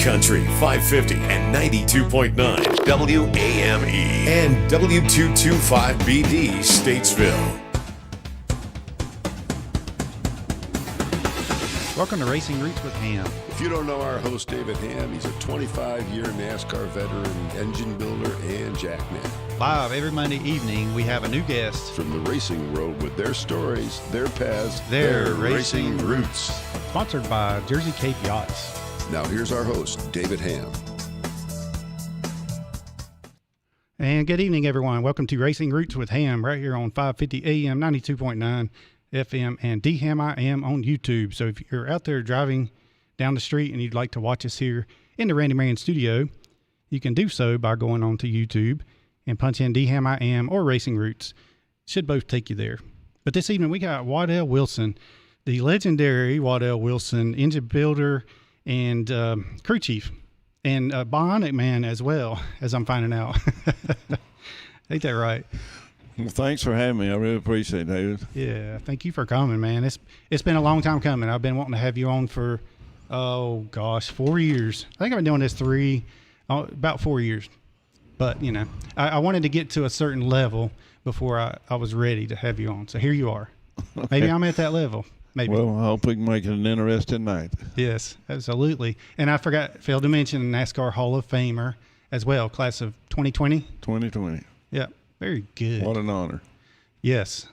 Country 550 and 92.9 WAME and W225BD Statesville. Welcome to Racing Roots with Hamm. If you don't know our host, David Hamm, he's a 25-year NASCAR veteran, engine builder, and jackman. Live every Monday evening, we have a new guest From the racing world with their stories, their paths, their racing roots. Sponsored by Jersey Cape Yachts. Now here's our host, David Hamm. And good evening, everyone. Welcome to Racing Roots with Hamm, right here on 550 AM, 92.9 FM, and DHammiam on YouTube. So if you're out there driving down the street and you'd like to watch us here in the Randy Man studio, you can do so by going on to YouTube and punch in DHammiam or Racing Roots. Should both take you there. But this evening we got Waddell Wilson, the legendary Waddell Wilson, engine builder and crew chief, and bionic man as well, as I'm finding out. Ain't that right? Well, thanks for having me. I really appreciate it, David. Yeah, thank you for coming, man. It's been a long time coming. I've been wanting to have you on for, 4 years. I think I've been doing this about 4 years. But, you know, I wanted to get to a certain level before I was ready to have you on. So here you are. Okay. Maybe I'm at that level. Maybe. Well, I hope we can make it an interesting night. Yes, absolutely. And I failed to mention NASCAR Hall of Famer as well, class of 2020. 2020. Yeah, very good. What an honor. Yes,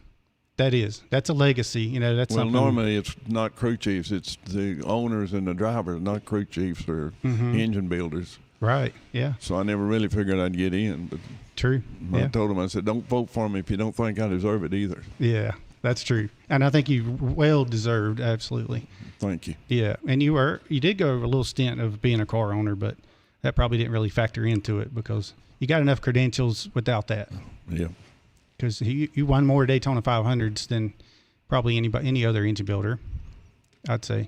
that's a legacy. You know, that's something. Normally it's not crew chiefs. It's the owners and the drivers, not crew chiefs or engine builders. Right, yeah. So I never really figured I'd get in. But true. I told them, I said, don't vote for me if you don't think I deserve it either. Yeah, that's true. And I think you well deserved, absolutely. Thank you. Yeah, and you did go a little stint of being a car owner, but that probably didn't really factor into it because you got enough credentials without that. Yeah. Because you won more Daytona 500s than probably any other engine builder, I'd say.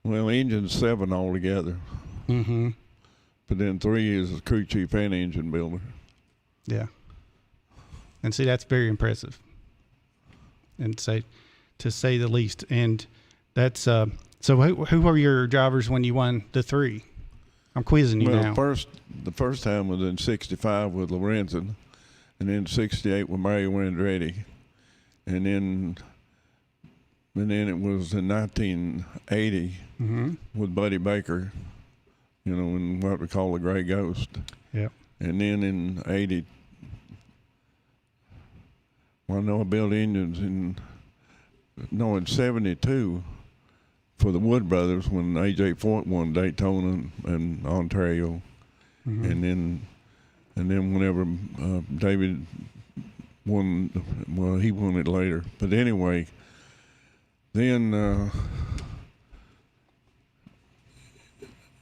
Well, engine's 7 altogether. Mm-hmm. But then 3 is as crew chief and engine builder. Yeah. And see, that's very impressive. And to say the least. And that's so who were your drivers when you won the 3? I'm quizzing you now. The first time was in 65 with Lorenzen, and then 68 with Mario Andretti. And then it was in 1980 with Buddy Baker, you know, in what we call the Gray Ghost. Yep. And then in 80, I know I built engines in 72 for the Wood Brothers when A.J. Foyt won Daytona and Ontario. And then whenever David won, well, he won it later. But anyway, then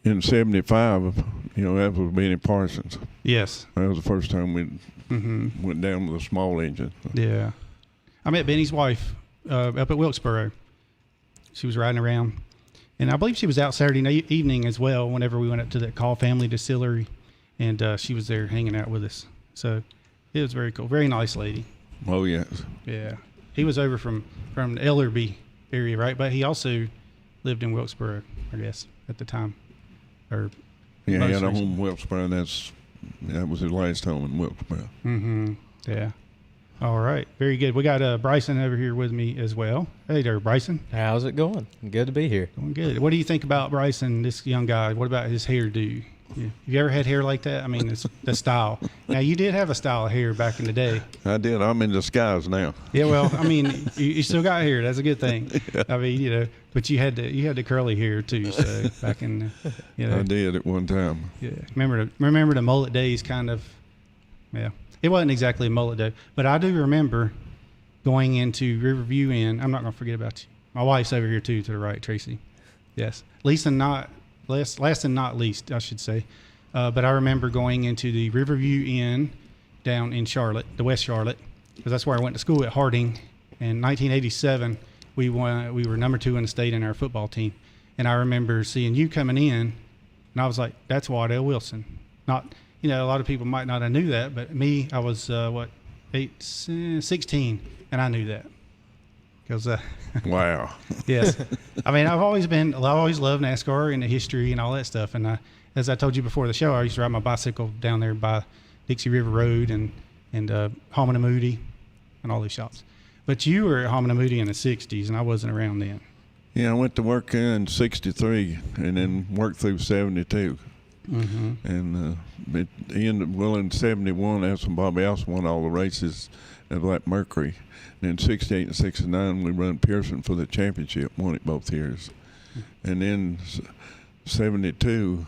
in 75, you know, that was Benny Parsons. Yes. That was the first time we went down with a small engine. Yeah. I met Benny's wife up at Wilkesboro. She was riding around. And I believe she was out Saturday evening as well whenever we went up to the Call Family Distillery. And she was there hanging out with us. So it was very cool. Very nice lady. Oh, yes. Yeah. He was over from the Ellerby area, right? But he also lived in Wilkesboro, I guess, at the time. Or yeah, he had a home in Wilkesboro, and that was his last home in Wilkesboro. Mm-hmm. Yeah. All right. Very good. We got Bryson over here with me as well. Hey there, Bryson. How's it going? Good to be here. Going good. What do you think about Bryson, this young guy? What about his hairdo? Yeah. Have you ever had hair like that? I mean, it's the style. Now, you did have a style of hair back in the day. I did. I'm in disguise now. Yeah, well, I mean, you still got hair. That's a good thing. Yeah. I mean, you know, but you had the curly hair too. So back in, you know, I did at one time. Yeah, remember the mullet days, kind of. Yeah, it wasn't exactly a mullet day, but I do remember going into Riverview Inn. I'm not going to forget about you. My wife's over here too, to the right, Tracy. Yes, last and not least, I should say. But I remember going into the Riverview Inn down in Charlotte, the West Charlotte, because that's where I went to school at Harding. In 1987, we were number 2 in the state in our football team. And I remember seeing you coming in, and I was like, that's Waddell Wilson. Not, you know, a lot of people might not have knew that, but me, I was, 16, and I knew that. Because Wow. yes, I mean I've always loved NASCAR and the history and all that stuff. And as I told you before the show, I used to ride my bicycle down there by Dixie River Road and Holman-Moody and all these shops. But you were at Holman-Moody in the '60s, and I wasn't around then. Yeah, I went to work in '63 and then worked through '72. Mm-hmm. And it ended in '71. That's when Bobby Allison won all the races at Black Mercury. And in '68 and '69, we run Pearson for the championship, won it both years. And then '72,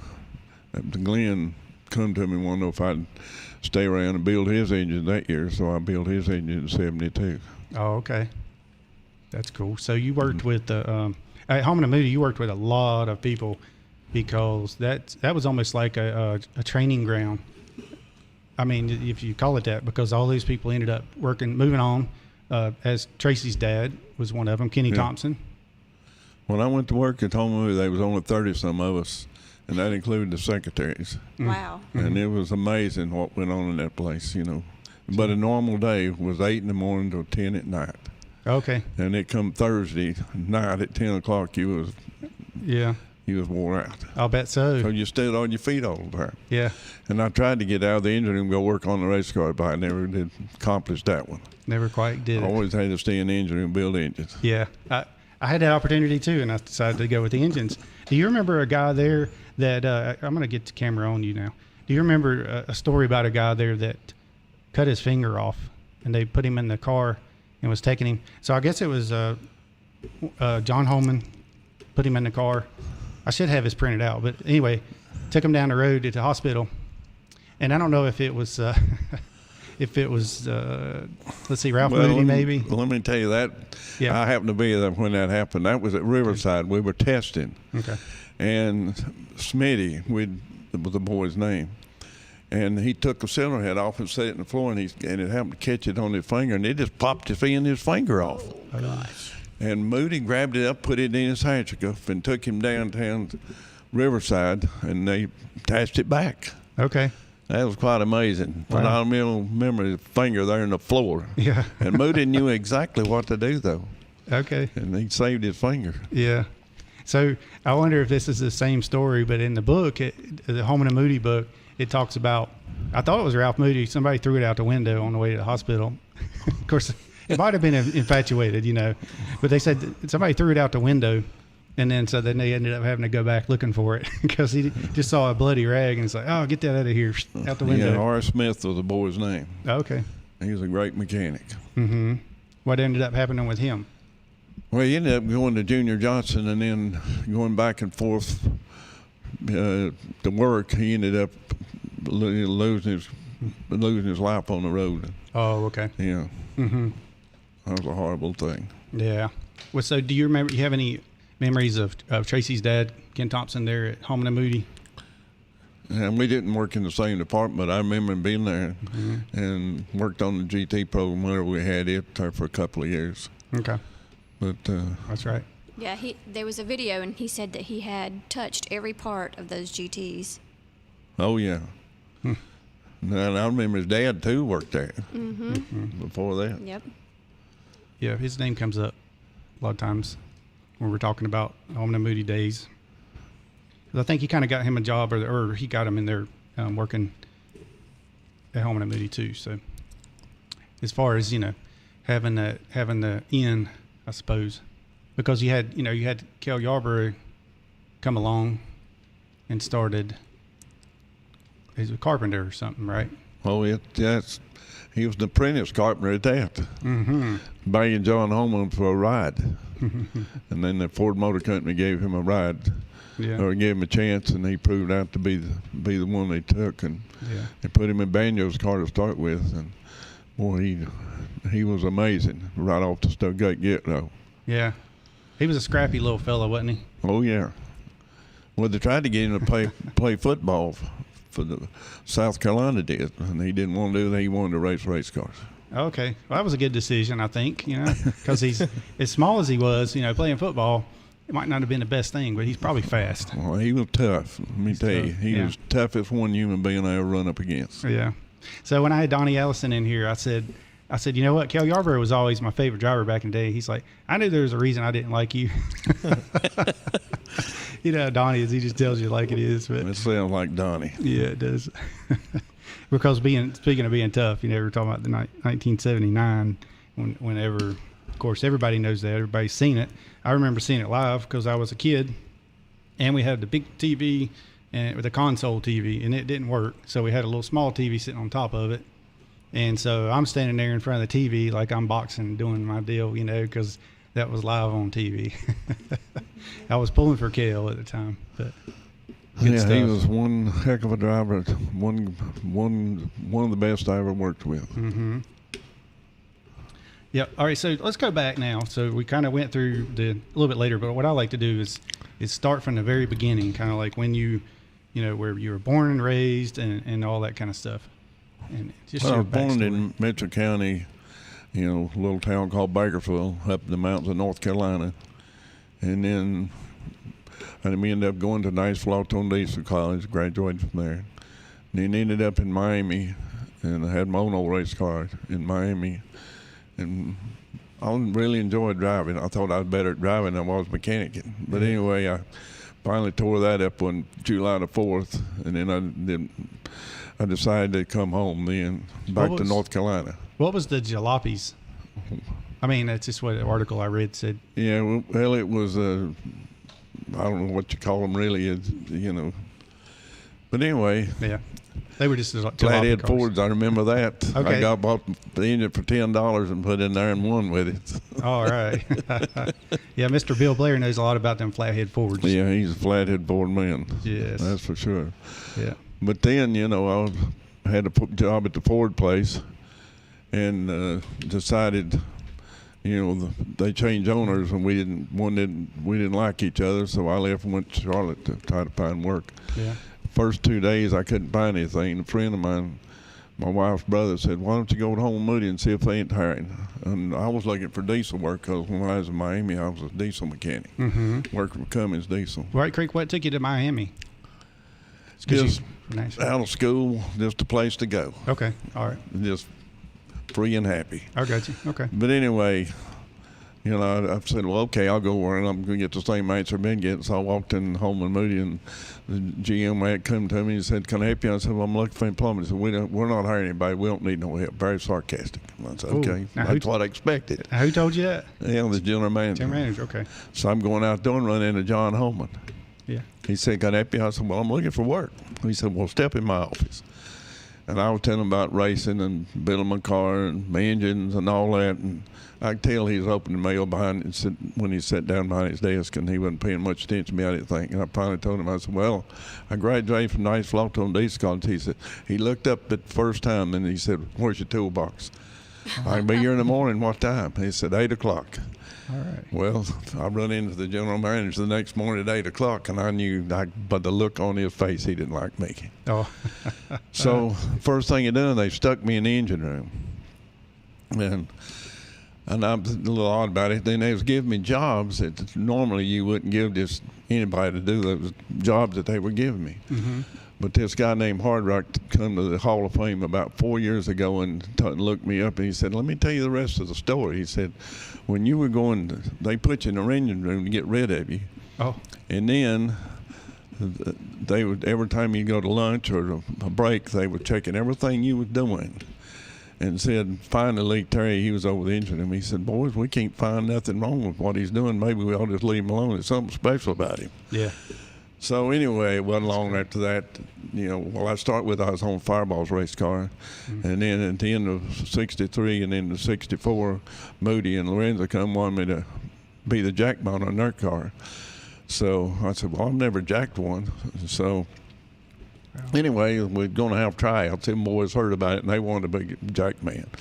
Glenn come to me and wanted to know if I'd stay around and build his engine that year. So I built his engine in '72. Oh, okay. That's cool. So you worked with at Holman-Moody. You worked with a lot of people because that was almost like a training ground. I mean, if you call it that, because all these people ended up moving on. As Tracy's dad was one of them, Kenny Thompson. When I went to work at Holman-Moody, there was only 30-some of us, and that included the secretaries. Wow. And it was amazing what went on in that place, you know. But a normal day was 8 in the morning till 10 at night. Okay. And it come Thursday night at 10 o'clock, you was wore out. I'll bet so. So you stood on your feet all the time. Yeah. And I tried to get out of the engine room and go work on the race car, but I never did accomplish that one. Never quite did I it. always had to stay in the engine room and build engines. Yeah. I had that opportunity too, and I decided to go with the engines. Do you remember a guy there that I'm going to get the camera on you now. Do you remember a story about a guy there that cut his finger off, and they put him in the car and was taking him? So I guess it was John Holman put him in the car. I should have his printed out, but anyway, took him down the road to the hospital, and I don't know if it was let's see, Ralph Moody maybe. Let me tell you that. Yeah. I happened to be there when that happened. That was at Riverside. We were testing. Okay. And Smitty, was the boy's name, and he took a cylinder head off and set it in the floor, and it happened to catch it on his finger, and it just popped his finger off. Oh, gosh. And Moody grabbed it up, put it in his handkerchief, and took him downtown to Riverside, and they attached it back. Okay. That was quite amazing. But Wow. I remember his finger there in the floor. Yeah. And Moody knew exactly what to do, though. Okay. And he saved his finger. Yeah. So I wonder if this is the same story, but in the book, the Holman-Moody book, it talks about, I thought it was Ralph Moody. Somebody threw it out the window on the way to the hospital. Of course, it might have been infatuated, you know, but they said somebody threw it out the window, and then so then they ended up having to go back looking for it because he just saw a bloody rag and it's like, oh, get that out of here, out the window. Yeah, R. Smith was the boy's name. Okay. He was a great mechanic. Mm-hmm. What ended up happening with him? Well, he ended up going to Junior Johnson and then going back and forth to work. He ended up losing his life on the road. Oh, okay. Yeah. Mm-hmm. That was a horrible thing. Yeah. Well, so do you have any memories of Tracy's dad, Ken Thompson, there at Holman-Moody? And we didn't work in the same department, but I remember being there and worked on the GT program where we had it there for a couple of years. Okay. But That's right. Yeah, there was a video, and he said that he had touched every part of those GTs. oh yeah. And I remember his dad too worked there before that. Yep. Yeah, his name comes up a lot of times when we're talking about Holman-Moody days. 'Cause I think he kind of got him a job, or he got him in there working at Holman-Moody too. So as far as, you know, having the in, I suppose, because you had Cale Yarborough come along and started. He's a carpenter or something, right? Oh, he was an apprentice carpenter at that. Mm-hmm. Banging John Holman for a ride. And then the Ford Motor Company gave him a ride, Yeah. or gave him a chance, and he proved out to be the one they took, and Yeah. they put him in Banjo's car to start with, and boy, he was amazing right off the get-go. Yeah. He was a scrappy little fellow, wasn't he? Oh yeah. Well, they tried to get him to play football for the South Carolina did, and he didn't want to do that. He wanted to race cars. Okay. Well, that was a good decision, I think, you know, because he's as small as he was, you know, playing football. It might not have been the best thing, but he's probably fast. Well, he was tough. Let me tell you, he yeah. was toughest one human being I ever run up against. Yeah. So when I had Donnie Allison in here, I said, I said, you know what? Cale Yarborough was always my favorite driver back in the day. He's like, I knew there was a reason I didn't like you. You know how Donnie is. He just tells you like it is. But It sounds like Donnie. yeah, it does. Because speaking of being tough, you know, we're talking about the 1979, whenever, of course, everybody knows that. Everybody's seen it. I remember seeing it live because I was a kid, and we had the big TV and with a console TV, and it didn't work. So we had a little small TV sitting on top of it. And so I'm standing there in front of the TV like I'm boxing, doing my deal, you know, because that was live on TV. I was pulling for Cale at the time, but good Yeah, stuff. he was one heck of a driver. One of the best I ever worked with. Mm-hmm. Yep. All right. So let's go back now. So we kind of went through a little bit later, but what I like to do is start from the very beginning, kind of like when you know, where you were born and raised and all that kind of stuff. And just Well, I your was born backstory. in Mitchell County, you know, a little town called Bakersville, up in the mountains of North Carolina. And then we ended up going to Nashville Diesel College, graduated from there. And then ended up in Miami, and I had my own old race car in Miami. And I really enjoyed driving. I thought I was better at driving than I was mechanicking. But anyway, I finally tore that up on July the 4th, and then I decided to come home then, back to North Carolina. What was the jalopies? I mean, that's just what the article I read said. Yeah, well, it was I don't know what you call them really, you know. But anyway, Yeah. They were just jalopy flathead cars. Fords, I remember that. Okay. I bought the engine for $10 and put in there and won with it. All right. Yeah, Mr. Bill Blair knows a lot about them flathead Fords. Yeah, he's a flathead Ford man. Yes. That's for sure. Yeah. But then, you know, I had a job at the Ford place and decided, you know, they changed owners and we didn't like each other, so I left and went to Charlotte to try to find work. Yeah. First 2 days I couldn't find anything. A friend of mine, my wife's brother, said, why don't you go to Holman-Moody and see if they ain't hiring? And I was looking for diesel work because when I was in Miami, I was a diesel mechanic, working for Cummins Diesel. Right, Creek, what took you to Miami? Just Nice. out of school, just a place to go. Okay. All right. Just free and happy. I got you. Okay. But anyway, you know, I said, well, okay, I'll go where I'm going to get the same answer I've been getting. So I walked in Holman-Moody, and the GM had come to me and said, can I help you? I said, well, I'm looking for employment. He said, we're not hiring anybody. We don't need no help. Very sarcastic. I said, Ooh. okay. Now, That's what I expected. Who told you that? Yeah, the general manager. General manager. Okay. So I'm going out there and run into John Holman. Yeah. He said, can I help you? I said, well, I'm looking for work. He said, well, step in my office. And I was telling him about racing and building my car and my engines and all that. And I could tell he was opening the mail behind when he sat down behind his desk, and he wasn't paying much attention to me, I didn't think. And I finally told him, I said, well, I graduated from Nashville Diesel College. He said, he looked up at the first time and he said, where's your toolbox? I can be here in the morning. What time? He said, 8 o'clock. All right. Well, I run into the general manager the next morning at 8 o'clock, and I knew by the look on his face he didn't like me. Oh. So first thing he done, they stuck me in the engine room. And I'm a little odd about it. Then they was giving me jobs that normally you wouldn't give just anybody to do those jobs that they were giving me. Mm-hmm. But this guy named Hard Rock come to the Hall of Fame about 4 years ago and looked me up, and he said, let me tell you the rest of the story. He said, when you were going, they put you in the engine room to get rid of you. Oh. And then they would, every time you go to lunch or a break, they were checking everything you was doing. And said, finally, Terry, he was over the engine room. He said, boys, we can't find nothing wrong with what he's doing. Maybe we ought to just leave him alone. There's something special about him. Yeah. So anyway, it wasn't long after that, you know, well, I was on Fireball's race car. Mm-hmm. And then at the end of 63 and into 64, Moody and Lorenzen come wanted me to be the jackman on their car. So I said, well, I've never jacked one. So anyway, we're going to have tryouts. Them boys heard about it, and they wanted to be jackman.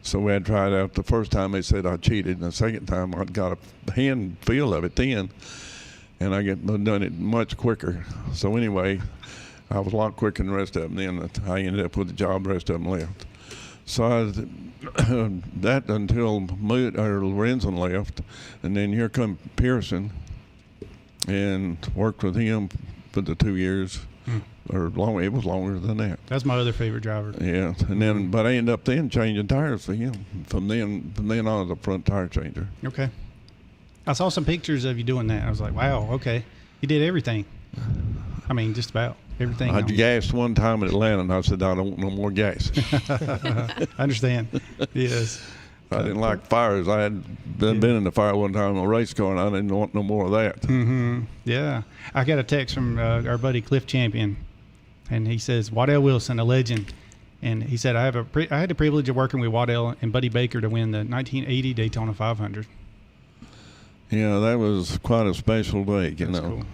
So we had tried out. The first time they said I cheated, and the second time I got a hand feel of it then. And I done it much quicker. So anyway, I was a lot quicker than the rest of them. Then I ended up with the job. The rest of them left. So that until Lorenzen left, and then here come Pearson, and worked with him for the 2 years. or long. It was longer than that. That's my other favorite driver. Yeah, and then but I ended up then changing tires for him. From then on, as a front tire changer. Okay. I saw some pictures of you doing that. I was like, wow, okay. You did everything. I mean, just about everything. I gassed one time in Atlanta, and I said, I don't want no more gas. I understand. Yes. I didn't like fires. I had been in the fire one time in a race car, and I didn't want no more of that. Mm-hmm. Yeah. I got a text from our buddy Cliff Champion, and he says, Waddell Wilson, a legend. And he said, I had the privilege of working with Waddell and Buddy Baker to win the 1980 Daytona 500. Yeah, that was quite a special day, you know. Cool.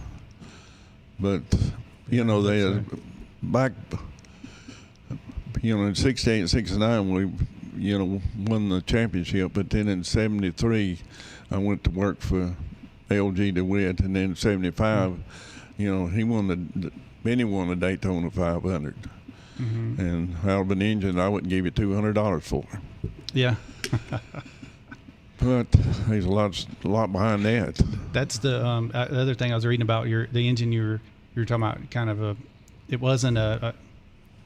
But, you know, they had back, you know, in 68 and 69, we, you know, won the championship. But then in 73, I went to work for LG DeWitt. And then in 75, you know, Benny won the Daytona 500. Mm-hmm. And out of an engine I wouldn't give you $200 for. Yeah. But there's a lot behind that. That's the other thing I was reading about the engine you were talking about. Kind of it wasn't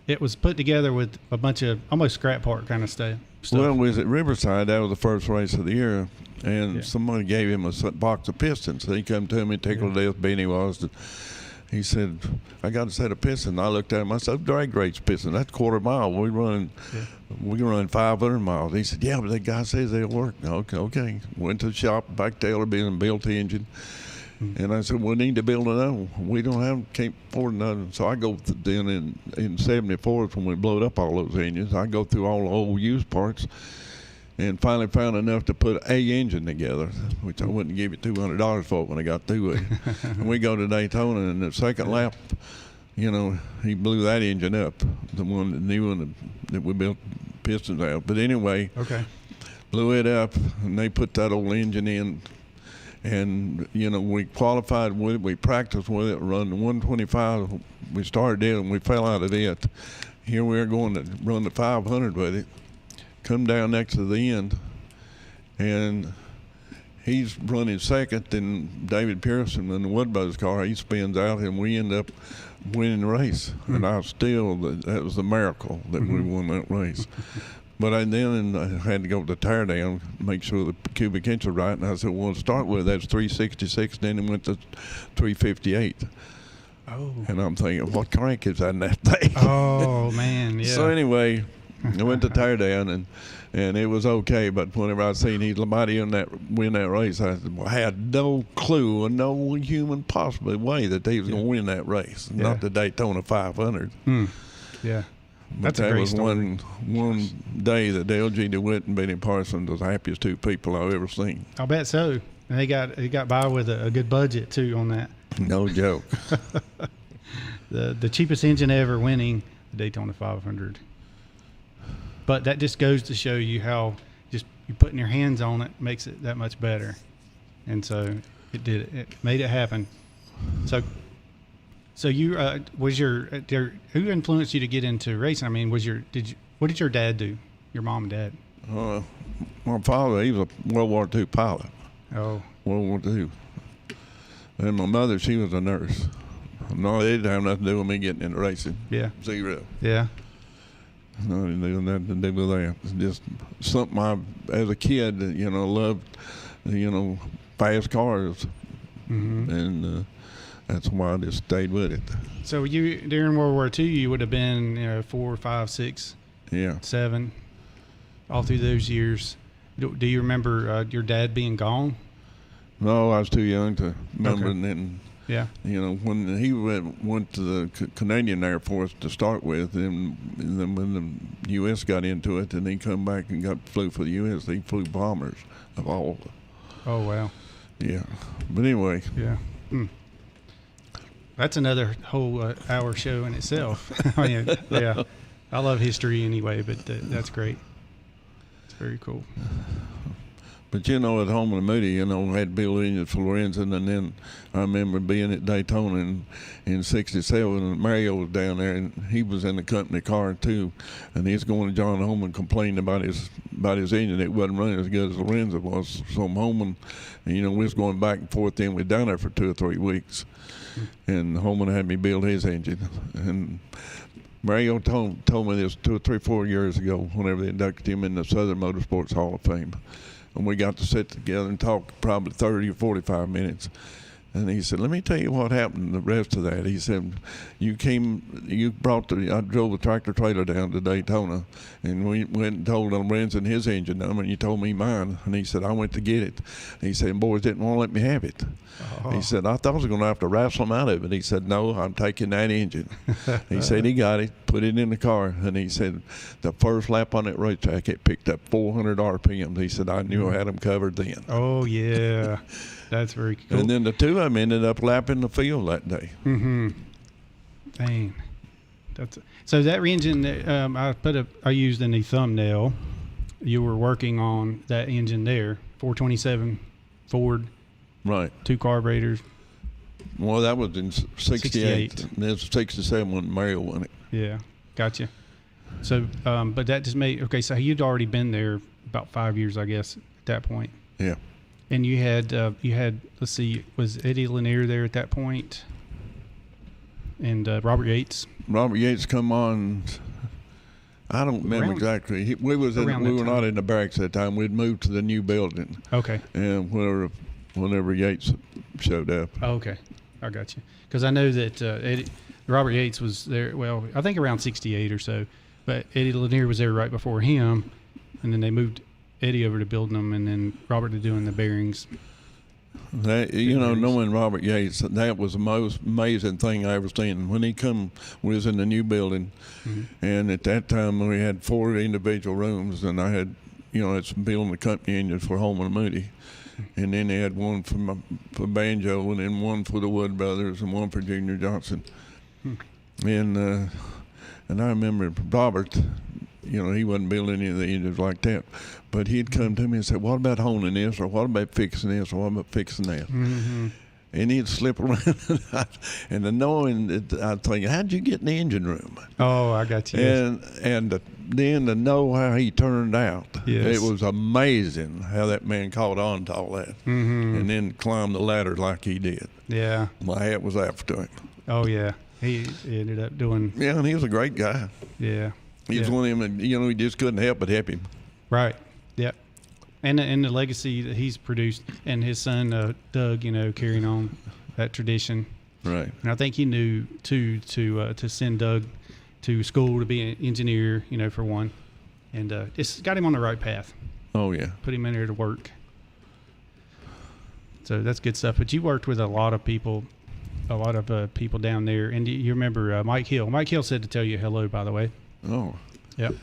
it was put together with a bunch of almost scrap part kind of stuff. Well, it was at Riverside. That was the first race of the year, and somebody gave him a box of pistons. So he come to me, tickled to death, Benny was. He said, I got a set of pistons. I looked at him. I said, drag race pistons. That's quarter mile. We can run 500 miles. He said, yeah, but that guy says they'll work. Okay. Went to the shop, back Taylor and built the engine. And I said, we need to build another one. We can't afford another one. So I go then in 74 when we blowed up all those engines. I go through all the old used parts and finally found enough to put a engine together, which I wouldn't give you $200 for when I got through it. And we go to Daytona, and the second lap, you know, he blew that engine up, the new one that we built pistons out. But anyway, blew it up, and they put that old engine in. And, you know, we qualified with it. We practiced with it, run the 125. We started it, and we fell out of it. Here we are going to run the 500 with it. Come down next to the end, and he's running second, and David Pearson in the Wood Brothers car, he spins out, and we end up winning the race. And that was the miracle that we won that race. But I had to go to the tire down, make sure the cubic inch was right, and I said, well, to start with, that's 366, then it went to 358. Oh. And I'm thinking, what crank is that in that thing? Oh, man, yeah. So anyway, I went to tear down, and it was okay. But whenever I seen somebody win that race, I had no clue, and no human possible way that they was going to win that race. Not the Daytona 500. Yeah, but that was story. one day that LG DeWitt and Benny Parsons was the happiest two people I've ever seen. I'll bet so. And he got by with a good budget too on that. No joke. The cheapest engine ever winning the Daytona 500. But that just goes to show you how just you putting your hands on it makes it that much better. And so it did it. It made it happen. So you who influenced you to get into racing? I mean, what did your dad do? Your mom and dad? My father, he was a World War II pilot. Oh. World War II. And my mother, she was a nurse. No, it didn't have nothing to do with me getting into racing. Yeah. Zero. Yeah. No, it didn't have nothing to do with that. It's just something I, as a kid, you know, loved, you know, fast cars. And that's why I just stayed with it. So you, during World War II, you would have been, 4, 5, 6, 7, all through those years. Do you remember your dad being gone? No, I was too young to remember. Okay. And then, you know, when he went to the Canadian Air Force to start with, and then when the U.S. got into it, and he come back and flew for the U.S., he flew bombers of all. Oh, wow. Yeah. But anyway. Yeah. That's another whole hour show in itself. I mean, yeah. I love history anyway, but that's great. It's very cool. But at Holman-Moody, had built engines for Lorenzen, and then I remember being at Daytona in '67, and Mario was down there, and he was in the company car too, and he's going to John Holman complaining about his engine. It wasn't running as good as Lorenzen was. So Holman, we was going back and forth. Then we'd down there for 2 or 3 weeks, and Holman had me build his engine, and Mario told me this 2 or 3, 4 years ago, whenever they inducted him in the Southern Motorsports Hall of Fame. And we got to sit together and talk probably 30 or 45 minutes. And he said, let me tell you what happened the rest of that. He said, I drove the tractor trailer down to Daytona, and we went and told Lorenzen his engine number, and you told me mine. And he said, I went to get it. And he said, boys didn't want to let me have it. Oh. He said, I thought I was going to have to wrestle him out of it. He said, no, I'm taking that engine. He said he got it, put it in the car, and he said the first lap on that racetrack, it picked up 400 RPMs. He said, I knew I had them covered then. Oh, yeah. That's very cool. And then the two of them ended up lapping the field that day. Mm-hmm. Dang. So that engine that I used in the thumbnail, you were working on that engine there, 427 Ford. Right. 2 carburetors. Well, that was in 68. This was 67 when Mario won it. Yeah, gotcha. So, but that just so you'd already been there about 5 years, I guess, at that point. Yeah. And you had, let's see, was Eddie Lanier there at that point? And Robert Yates? Robert Yates come on, I don't remember exactly. We were not in the barracks at that time. We'd moved to the new building. Okay. And whenever Yates showed up. Oh, okay. I got you. Because I know that Robert Yates was there, well, I think around 68 or so. But Eddie Lanier was there right before him. And then they moved Eddie over to building them, and then Robert to doing the bearings. Knowing Robert Yates, that was the most amazing thing I ever seen. When he we was in the new building, and at that time we had 4 individual rooms, and I had, it's building the company engines for Holman-Moody, and then they had one for Banjo, and then one for the Wood Brothers, and one for Junior Johnson, and I remember Robert. He wasn't building any of the engines like that. But he'd come to me and say, what about honing this, or what about fixing this, or what about fixing that? Mm-hmm. And he'd slip around, and the knowing that I'd think, how'd you get in the engine room? Oh, I got you. And then to know how he turned out, yes. It was amazing how that man caught on to all that, and then climbed the ladder like he did. Yeah. My hat was after him. Oh, yeah. He ended up doing. Yeah, and he was a great guy. Yeah. He was one of them, he just couldn't help but help him. Right. Yeah. And the legacy that he's produced, and his son Doug, carrying on that tradition. Right. And I think he knew too to send Doug to school to be an engineer, for one, and it's got him on the right path. Oh yeah. Put him in there to work. So that's good stuff. But you worked with a lot of people down there, and you remember Mike Hill. Mike Hill said to tell you hello, by the way. Oh. Yep.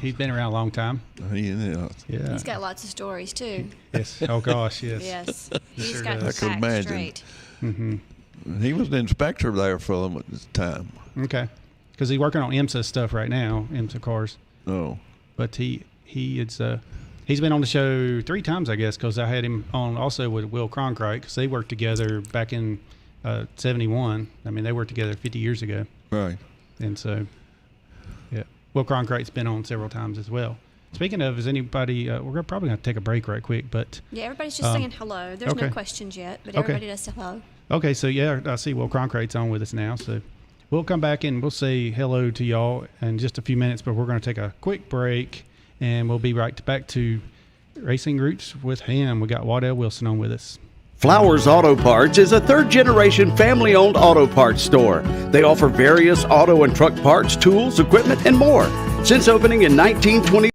He's been around a long time. Yeah. He's got lots of stories, too. Yes. Oh, gosh, yes. Yes. He's sure got does. the I can facts imagine. straight. Mm-hmm. He was the inspector there for them at the time. Okay. Because he's working on IMSA stuff right now, IMSA cars. Oh. But he's been on the show 3 times, I guess, because I had him on also with Will Cronkite, because they worked together back in 71. I mean, they worked together 50 years ago. Right. And so, yeah. Will Cronkite's been on several times as well. Speaking of, is anybody, we're probably going to take a break right quick, but. Yeah, everybody's just saying hello. There's no questions yet, but everybody does say hello. Okay, so yeah, I see Will Cronkite's on with us now, so we'll come back and we'll say hello to y'all in just a few minutes, but we're going to take a quick break, and we'll be right back to Racing Roots with Hamm. We got Waddell Wilson on with us. Flowers Auto Parts is a third-generation family-owned auto parts store. They offer various auto and truck parts, tools, equipment, and more. Since opening in 1920.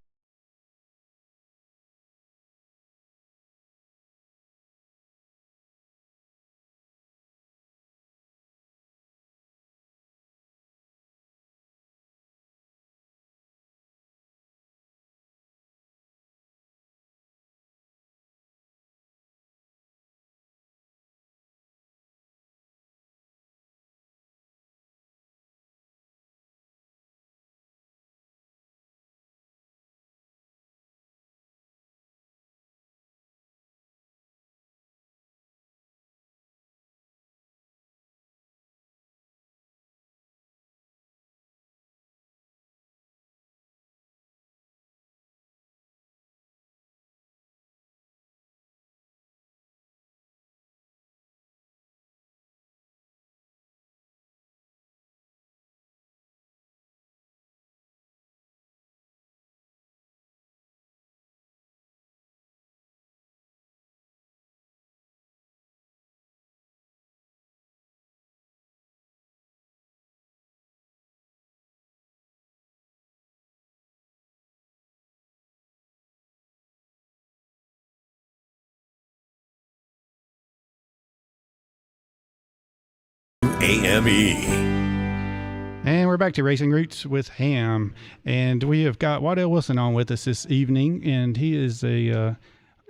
WAME. And we're back to Racing Roots with Hamm. And we have got Waddell Wilson on with us this evening. And he is a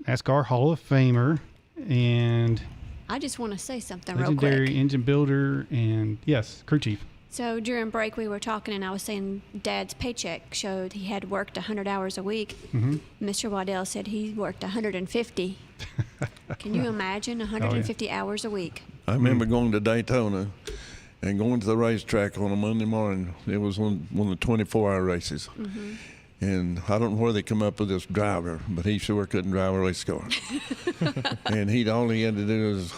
NASCAR Hall of Famer and I just want to say something real legendary quick. engine builder and, yes, crew chief. So during break we were talking and I was saying Dad's paycheck showed he had worked 100 hours a week. Mm-hmm. Mr. Waddell said he worked 150. Can you imagine 150 hours a week? I remember going to Daytona and going to the racetrack on a Monday morning. It was one of the 24-hour races. Mm-hmm. And I don't know where they come up with this driver, but he sure couldn't drive a race car. And all he had to do was,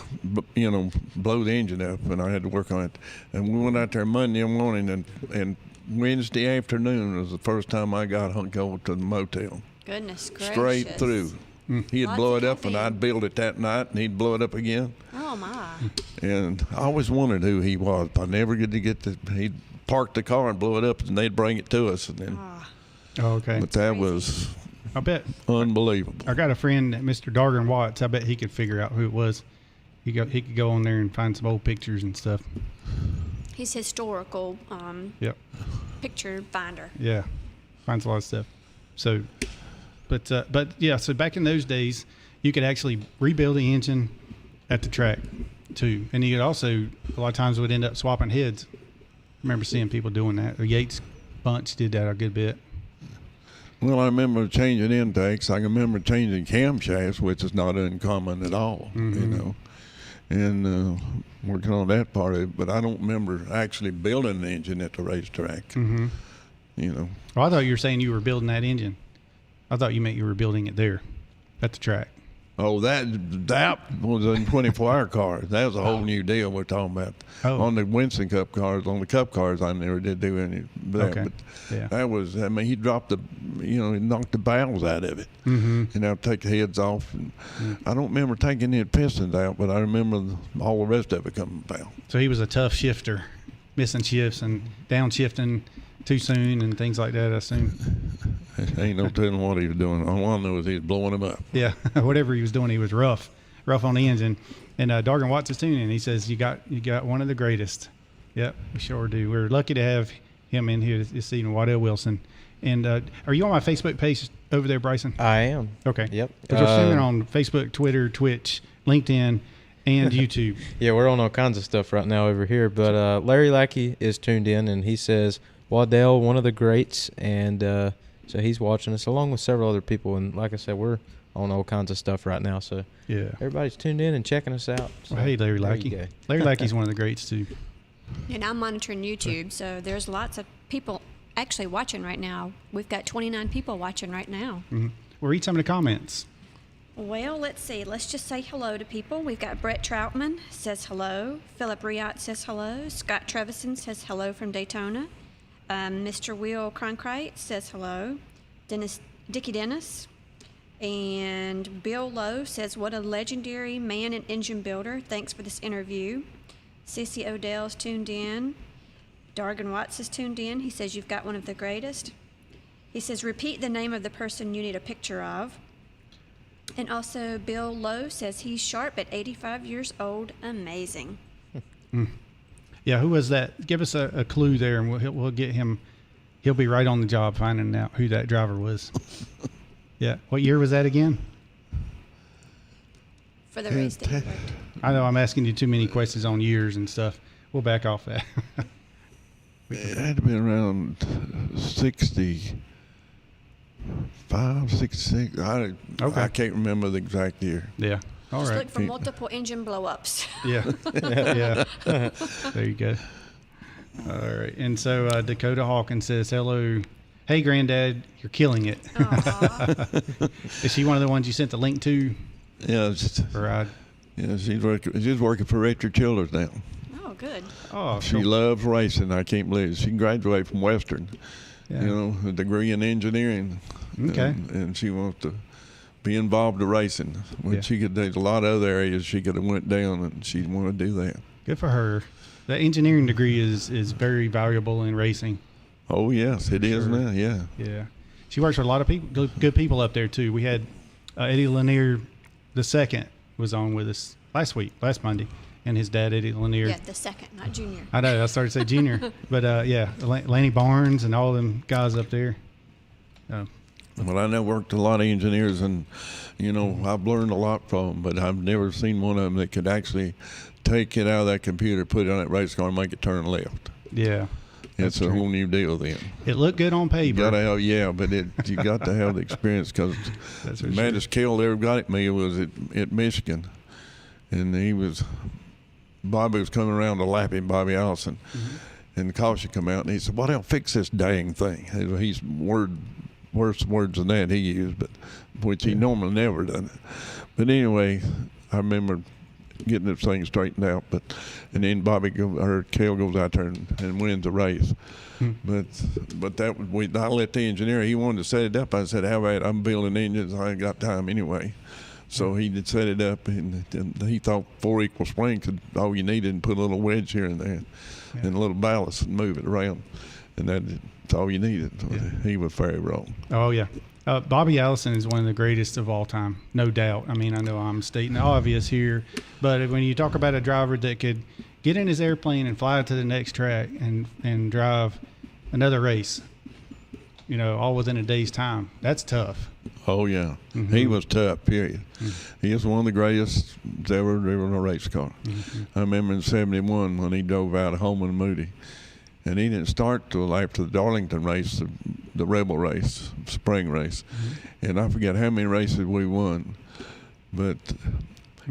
blow the engine up, and I had to work on it. And we went out there Monday morning, and Wednesday afternoon was the first time I got hung over to the motel. Goodness gracious. Straight through. He'd Lots blow of it up, and caffeine. I'd build it that night, and he'd blow it up again. Oh, my. And I always wondered who he was. I never get to he'd park the car and blow it up, and they'd bring it to us. And then, Oh, okay. but that crazy. was I bet unbelievable. I got a friend, Mr. Dargan Watts. I bet he could figure out who it was. He could go on there and find some old pictures and stuff. He's historical Yep. picture finder. Yeah. Finds a lot of stuff. So, but yeah. So back in those days, you could actually rebuild the engine at the track too, and you could also a lot of times would end up swapping heads. I remember seeing people doing that. The Yates bunch did that a good bit. Well, I remember changing intakes. I remember changing camshafts, which is not uncommon at all, and working on that part of it. But I don't remember actually building the engine at the racetrack. Mm-hmm. Well, I thought you were saying you were building that engine. I thought you meant you were building it there at the track. Oh, that was in 24-hour cars. That was a whole new deal we're talking about. Oh. On the Winston Cup cars, on the Cup cars, I never did do any of that. Okay. But Yeah. that was, he dropped he knocked the valves out of it. Mm-hmm. And I'd take the heads off. And I don't remember taking any pistons out, but I remember all the rest of it coming out. So he was a tough shifter, missing shifts and downshifting too soon and things like that, I assume. Ain't no telling what he was doing. All I know is he was blowing them up. Yeah, whatever he was doing, he was rough on the engine. And Dargan Watts is tuning in. He says, you got one of the greatest. Yep, we sure do. We're lucky to have him in here this evening, Waddell Wilson. And are you on my Facebook page over there, Bryson? I am. Okay. Yep. Because we're streaming on Facebook, Twitter, Twitch, LinkedIn, and YouTube. Yeah, we're on all kinds of stuff right now over here. But Larry Lackey is tuned in, and he says, Waddell, one of the greats. And so he's watching us along with several other people. And like I said, we're on all kinds of stuff right now. So Yeah. everybody's tuned in and checking us out. So Well, hey, Larry there you Lackey. go. Larry Lackey's one of the greats, too. And I'm monitoring YouTube, so there's lots of people actually watching right now. We've got 29 people watching right now. Mm-hmm. We'll read some of the comments. Well, let's see. Let's just say hello to people. We've got Brett Troutman says hello. Philip Riot says hello. Scott Trevison says hello from Daytona. Mr. Will Cronkrite says hello. Dickie Dennis. And Bill Lowe says, what a legendary man and engine builder. Thanks for this interview. Cissy Odell's tuned in. Dargan Watts is tuned in. He says, you've got one of the greatest. He says, repeat the name of the person you need a picture of. And also, Bill Lowe says he's sharp at 85 years old. Amazing. Yeah, who was that? Give us a clue there, and we'll get him. He'll be right on the job finding out who that driver was. Yeah. What year was that again? For the race that he worked. I know I'm asking you too many questions on years and stuff. We'll back off that. It had to be around 65, 66. I can't remember the exact year. Yeah. All Just right. look for multiple engine blow-ups. Yeah. Yeah. There you go. All right. And so Dakota Hawkins says, hello. Hey, Granddad, you're killing it. Is she one of the ones you sent the link to? Yeah. Yeah, She's working for Richard Childers now. Oh, good. Oh, She cool. loves racing. I can't believe it. She graduated from Western, Yeah. a degree in engineering. Okay. And she wants to be involved in racing. When Yeah. there's a lot of other areas she could have went down, and she'd want to do that. Good for her. The engineering degree is very valuable in racing. Oh yes, it is Sure. now. Yeah. Yeah. She works for a lot of people, good people up there too. We had Eddie Lanier II was on with us last Monday, and his dad, Eddie Lanier. Yeah, the second, not junior. I know, I started to say junior. But, yeah, Lanny Barnes and all them guys up there. Well, I know worked a lot of engineers, and, I've learned a lot from them, but I've never seen one of them that could actually take it out of that computer, put it on that race car, and make it turn left. Yeah. It's a whole new deal then. It looked good on paper. You gotta have, but you got to have the experience, because the maddest Cale ever got at me was at Michigan, and Bobby was coming around to lap him, Bobby Allison, and the caution come out, and he said, "Waddell, fix this dang thing." He's worse words than that he used, but which he normally never done it. But anyway, I remember getting this thing straightened out, and then Cale goes out there and wins the race. But I let the engineer, he wanted to set it up. I said, "How about I'm building engines, I ain't got time anyway." So he did set it up, and he thought 4 equal springs was all you needed, and put a little wedge here and there, and a little ballast, and move it around, and that's all you needed. He was very wrong. Oh, yeah. Bobby Allison is one of the greatest of all time, no doubt. I mean, I know I'm stating the obvious here, but when you talk about a driver that could get in his airplane and fly to the next track and drive another race, all within a day's time, that's tough. Oh, yeah. He was tough, period. He was one of the greatest ever driven a race car. I remember in 71 when he drove out of Holman-Moody, and he didn't start till after the Darlington race, the Rebel race, spring race. And I forget how many races we won, but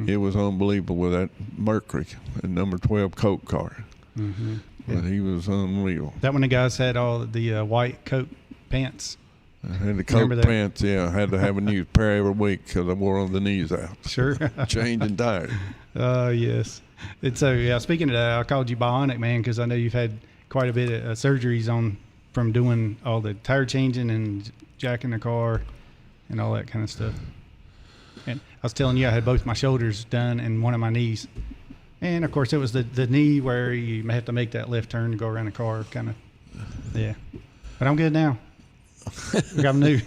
it was unbelievable with that Mercury and number 12 Coke car. But he was unreal. That when the guys had all the white Coke pants. I had the Coke pants, I had to have a new pair every week because I wore on the knees out. Sure. Changing tires. Yes. And so, speaking of that, I called you Bionic, man, because I know you've had quite a bit of surgeries from doing all the tire changing and jacking the car and all that kind of stuff. And I was telling you, I had both my shoulders done and one of my knees. And, of course, it was the knee where you have to make that left turn to go around the car, kind of. Yeah. But I'm good now. I'm new.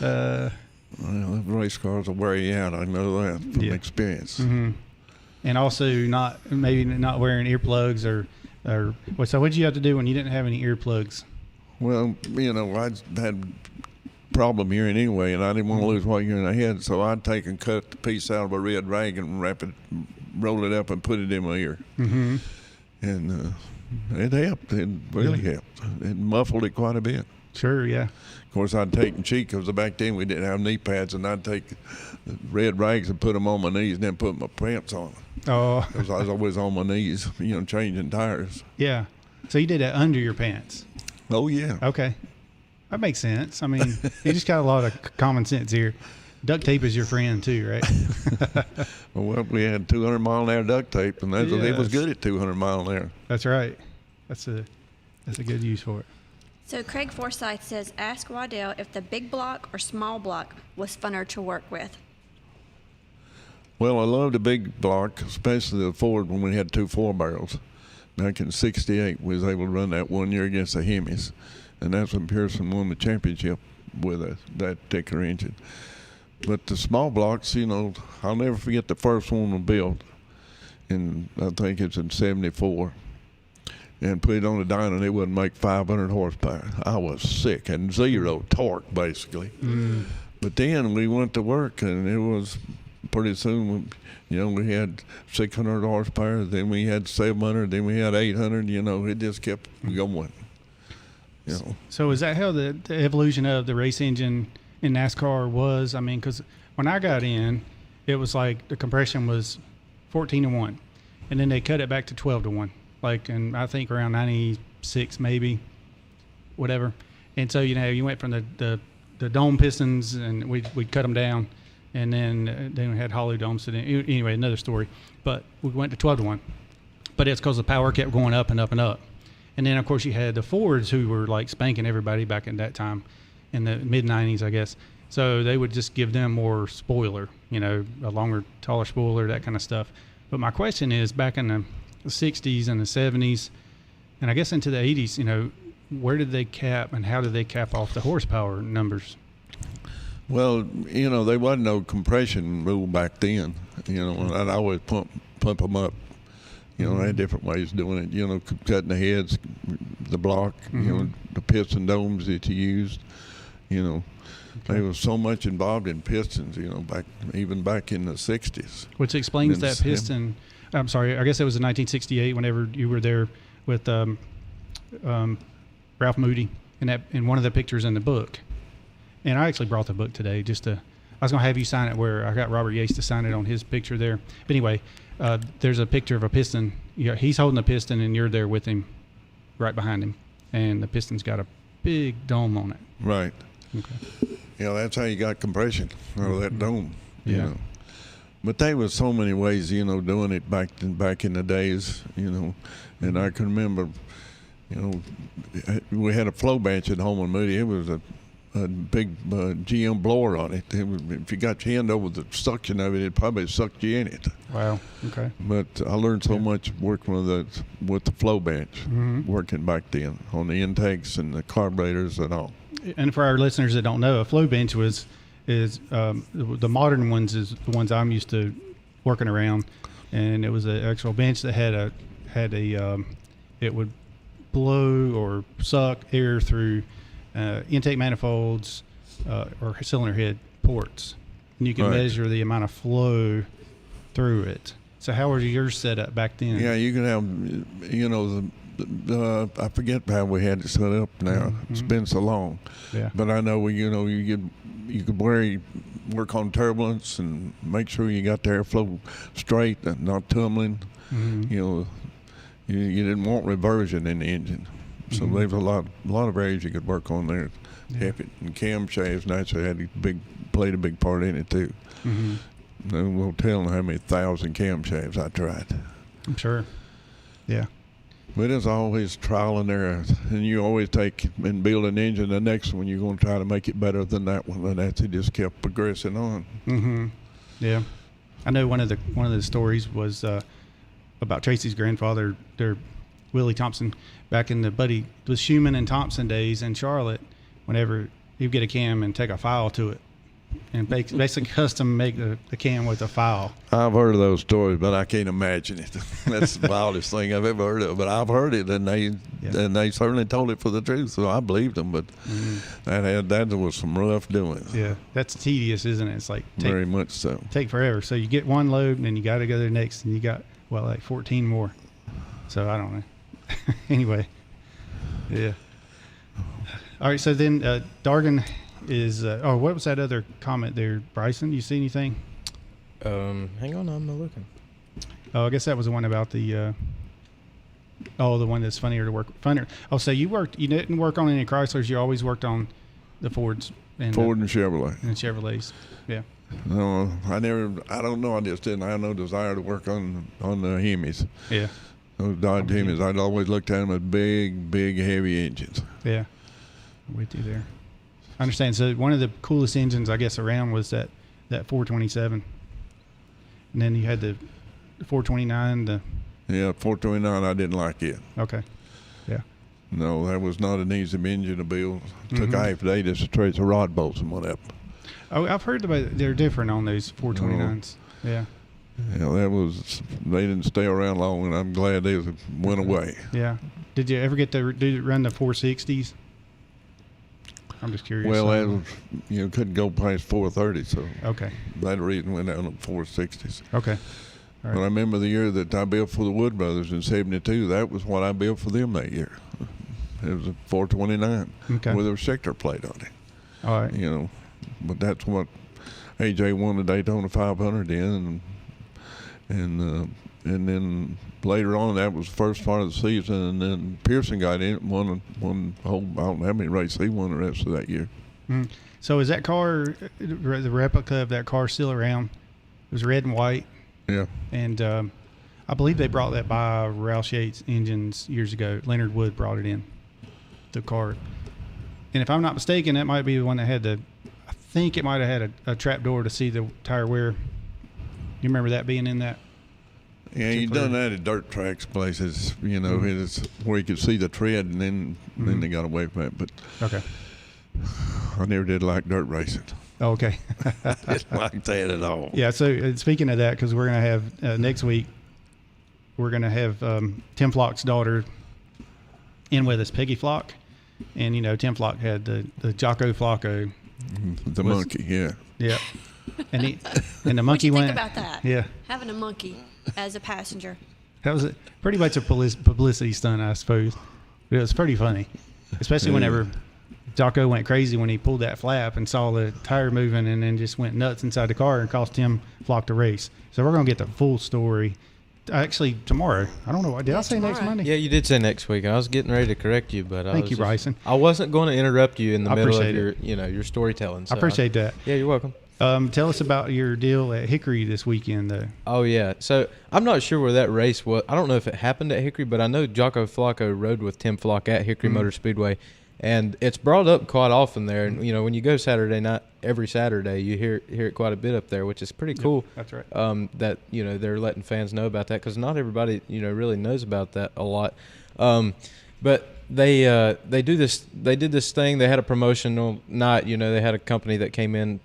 Well, the race cars will wear you out. I know that from experience. And also not wearing earplugs or so what did you have to do when you didn't have any earplugs? Well, I had problem hearing anyway, and I didn't want to lose white hearing I had, so I'd take and cut the piece out of a red rag and roll it up and put it in my ear. And it helped. It really helped. It muffled it quite a bit. Sure, yeah. Of course, I'd take and cheat because back then we didn't have knee pads, and I'd take red rags and put them on my knees and then put my pants on. Oh. Because I was always on my knees, changing tires. Yeah. So you did that under your pants? Oh, yeah. Okay. That makes sense. I mean, you just got a lot of common sense here. Duct tape is your friend too, right? Well, we had 200 mile an hour duct tape, and it was good at 200 mile an hour. That's right. That's a good use for it. So Craig Forsyth says, ask Waddell if the big block or small block was funner to work with. Well, I love the big block, especially the Ford when we had 2 4-barrels. Back in '68, we was able to run that 1 year against the Hemmies, and that's when Pearson won the championship with that particular engine. But the small blocks, I'll never forget the first one we built, and I think it's in '74. And put it on the dyno, and it wouldn't make 500 horsepower. I was sick and zero torque, basically. But then we went to work, and it was pretty soon, we had 600 horsepower, then we had 700, then we had 800, it just kept going. So is that how the evolution of the race engine in NASCAR was? I mean, because when I got in, it was like the compression was 14-1, and then they cut it back to 12-1. And I think around 96 maybe, whatever. And so, you went from the dome pistons, and we'd cut them down, and then we had hollow domes. So anyway, another story. But we went to 12-1. But it's because the power kept going up and up and up. And then, of course, you had the Fords who were like spanking everybody back in that time, in the mid-90s, I guess. So they would just give them more spoiler, a longer, taller spoiler, that kind of stuff. But my question is, back in the 60s and the 70s, and I guess into the 80s, where did they cap and how did they cap off the horsepower numbers? Well, there wasn't no compression rule back then. And I'd always put pump them up. You know, they had different ways of doing it. You know, cutting the heads, the block, you know, the piston domes that you used. You know, there was so much involved in pistons, you know, even back in the 60s. Which explains that piston. I'm sorry, I guess it was in 1968 whenever you were there with Ralph Moody in one of the pictures in the book. And I actually brought the book today I was going to have you sign it where I got Robert Yates to sign it on his picture there. But anyway, there's a picture of a piston. He's holding a piston and you're there with him, right behind him. And the piston's got a big dome on it. Right. Okay. Yeah, that's how you got compression out of that dome. You Yeah. know. But there was so many ways, you know, doing it back in the days, you know. And I can remember, you know, we had a flow bench at Holman-Moody. It was a big GM blower on it. If you got your hand over the suction of it, it probably sucked you in it. Wow. Okay. But I learned so much working with the flow bench, working back then on the intakes and the carburetors and all. And for our listeners that don't know, a flow bench is the modern ones is the ones I'm used to working around, and it was an actual bench that had a it would blow or suck air through intake manifolds or cylinder head ports, and you can measure the amount of flow through it. So how was yours set up back then? Yeah, you can have, you know, I forget how we had it set up now. It's been so long. Yeah. But I know, you know, you could work on turbulence and make sure you got the airflow straight and not tumbling. You know, you didn't want reversion in the engine. So there's a lot of areas you could work on there. Yeah. And camshafts naturally played a big part in it too. No, we'll tell them how many thousand camshafts I tried. I'm sure. Yeah. But it's always trial and error, and you always take and build an engine. The next one you're going to try to make it better than that one, and that's it. Just kept progressing on. Yeah. I know one of the stories was about Tracy's grandfather, Willie Thompson, back in the Schumann and Thompson days in Charlotte. Whenever he'd get a cam and take a file to it, and basically custom make the cam with a file. I've heard of those stories, but I can't imagine it. That's the wildest thing I've ever heard of. But I've heard it, and they certainly told it for the truth, so I believed them. But that was some rough doings. Yeah, that's tedious, isn't it? It's like very much so. Take forever. So you get one load, and then you got to go to the next, and you got like 14 more. So I don't know. Anyway, yeah. All right. So then Dargan is. What was that other comment there, Bryson? You see anything? Hang on, I'm not looking. Oh, I guess that was the one about the. The one that's funnier. Oh, so you didn't work on any Chryslers. You always worked on the Fords. Ford and Chevrolet. And Chevrolets. Yeah. No, I don't know. I just didn't have no desire to work on the Hemis. Yeah. Those Dodge Hemis. I'd always looked at them as big, heavy engines. Yeah. I'm with you there. I understand. So one of the coolest engines, I guess, around was that 427. And then you had the 429. Yeah, 429, I didn't like it. Okay. Yeah. No, that was not an easy engine to build. It took half a day just to trace the rod bolts and whatever. Oh, I've heard about they're different on those 429s. Yeah. Yeah, they didn't stay around long, and I'm glad they went away. Yeah. Did you ever get to run the 460s? I'm just curious. Well, couldn't go past 430, so okay. That reason went down to 460s. Okay. All right. But I remember the year that I built for the Wood Brothers in '72. That was what I built for them that year. It was a 429 with a restrictor plate on it. All right. You know, but that's what AJ won the Daytona 500 in, and then later on, that was the first part of the season, and then Pearson got in and won whole, I don't know how many races he won the rest of that year. So is that car, the replica of that car, still around? It was red and white. Yeah. And I believe they brought that by Roush Yates Engines years ago. Leonard Wood brought it in, the car. And if I'm not mistaken, that might be the one that had I think it might have had a trap door to see the tire wear. You remember that being in that? Yeah, you done that at dirt tracks places, it's where you could see the tread, and then they got away from it. But okay, I never did like dirt racing. Oh, okay. I didn't like that at all. Yeah, so speaking of that, because we're going to have next week, we're going to have Tim Flock's daughter in with us, Peggy Flock. And, Tim Flock had the Jocko Flocko. The monkey, yeah. Yeah. And the monkey What'd you went. think about that? Yeah. Having a monkey as a passenger. That was pretty much a publicity stunt, I suppose. But it was pretty funny, especially whenever Jocko went crazy when he pulled that flap and saw the tire moving and then just went nuts inside the car and cost Tim Flock the race. So we're going to get the full story. Actually, tomorrow. I don't know. Did I say next Monday? Yeah, you did say next week. I was getting ready to correct you, but Thank you, Bryson. I wasn't going to interrupt you in the middle of appreciate your storytelling. So I appreciate that. Yeah, you're welcome. Tell us about your deal at Hickory this weekend, though. Oh, yeah. So I'm not sure where that race was. I don't know if it happened at Hickory, but I know Jocko Flocko rode with Tim Flock at Hickory Motor Speedway. And it's brought up quite often there. And, when you go Saturday night, every Saturday, you hear it quite a bit up there, which is pretty cool. That's right. That, they're letting fans know about that because not everybody, really knows about that a lot. But they did this thing. They had a promotional night. They had a company that came in,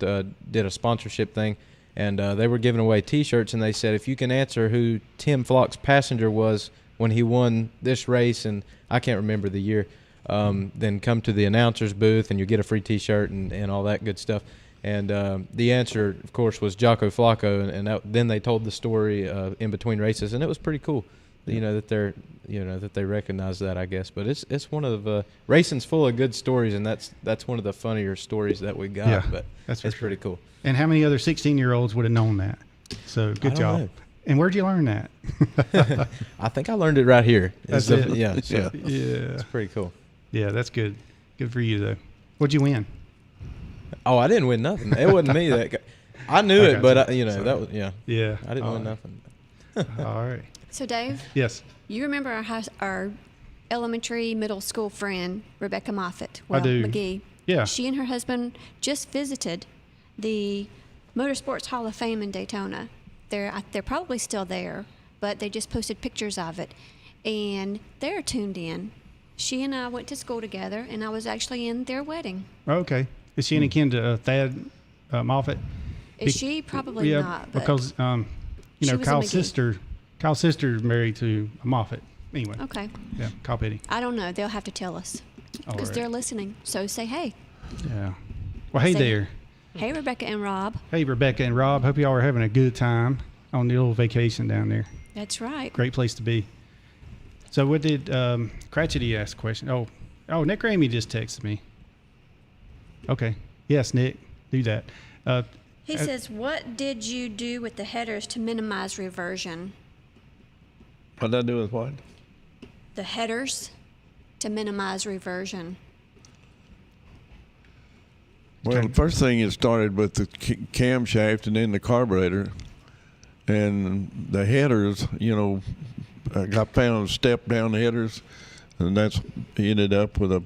did a sponsorship thing, and they were giving away T-shirts. And they said, if you can answer who Tim Flock's passenger was when he won this race, and I can't remember the year, then come to the announcer's booth and you get a free T-shirt and all that good stuff. And the answer, of course, was Jocko Flocko, and then they told the story in between races, and it was pretty cool. That they're that they recognize that, I guess. But it's one of racing's full of good stories, and that's one of the funnier stories that we got. Yeah, but it's pretty cool. And how many other 16-year-olds would have known that? So good job. Know. And where'd you learn that? I think I learned it right here. That's it. Yeah. So Yeah. It's pretty cool. Yeah, that's good. Good for you, though. What'd you win? Oh, I didn't win nothing. It wasn't me I knew it, but that was Yeah. I didn't win nothing. All right. So, Dave, Yes. you remember our elementary, middle school friend, Rebecca Moffitt? I do. McGee. Yeah. She and her husband just visited the Motorsports Hall of Fame in Daytona. They're probably still there, but they just posted pictures of it. And they're tuned in. She and I went to school together, and I was actually in their wedding. Okay. Is she any kin to Thad Moffitt? Is she? Probably not. But because she was a Kyle's McGee. sister is married to a Moffitt. Anyway. Okay. Yeah, Kyle Petty. I don't know. They'll have to tell us All because right. they're listening. So say hey. Yeah. Well, hey Say- there. Hey, Rebecca and Rob. Hey, Rebecca and Rob. Hope y'all are having a good time on the little vacation down there. That's right. Great place to be. So what did Cratchity ask a question? Oh, Nick Ramey just texted me. Okay. Yes, Nick. Do that. He says, what did you do with the headers to minimize reversion? What did I do with what? The headers to minimize reversion. Well, the first thing, it started with the camshaft and then the carburetor. And the headers, I got found step down headers, and that's ended up with a,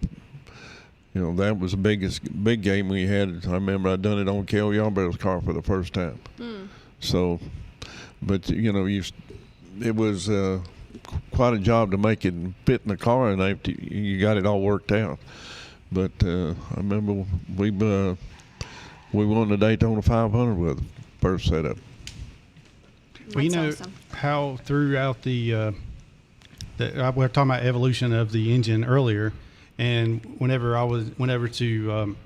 that was the big game we had. I remember I'd done it on Cale Yarborough's car for the first time. So, but it was quite a job to make it fit in the car, and you got it all worked out. But I remember we won the Daytona 500 with the first setup. Well, That's awesome. how throughout we were talking about evolution of the engine earlier, and whenever to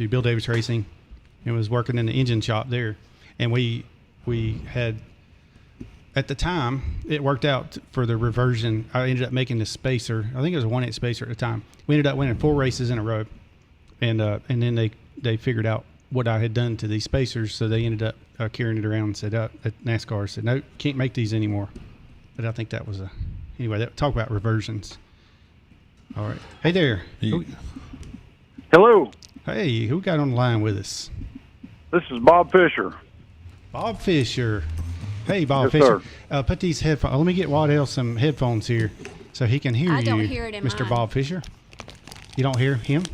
Bill Davis Racing, and was working in the engine shop there, and we had, at the time, it worked out for the reversion. I ended up making the spacer. I think it was a 1-inch spacer at the time. We ended up winning 4 races in a row, and then they figured out what I had done to these spacers, so they ended up carrying it around and said, at NASCAR said, no, can't make these anymore. But I think that was anyway, talk about reversions. All right. Hey there. Hello, Hey, who got on the line with us? this is Bob Fisher. Bob Fisher. Hey, Bob Yes, Fisher. sir. Put these headphones. Let me get Waddell some headphones here so he can hear you. I don't hear it in Mr. mine. Bob Fisher. You don't hear him?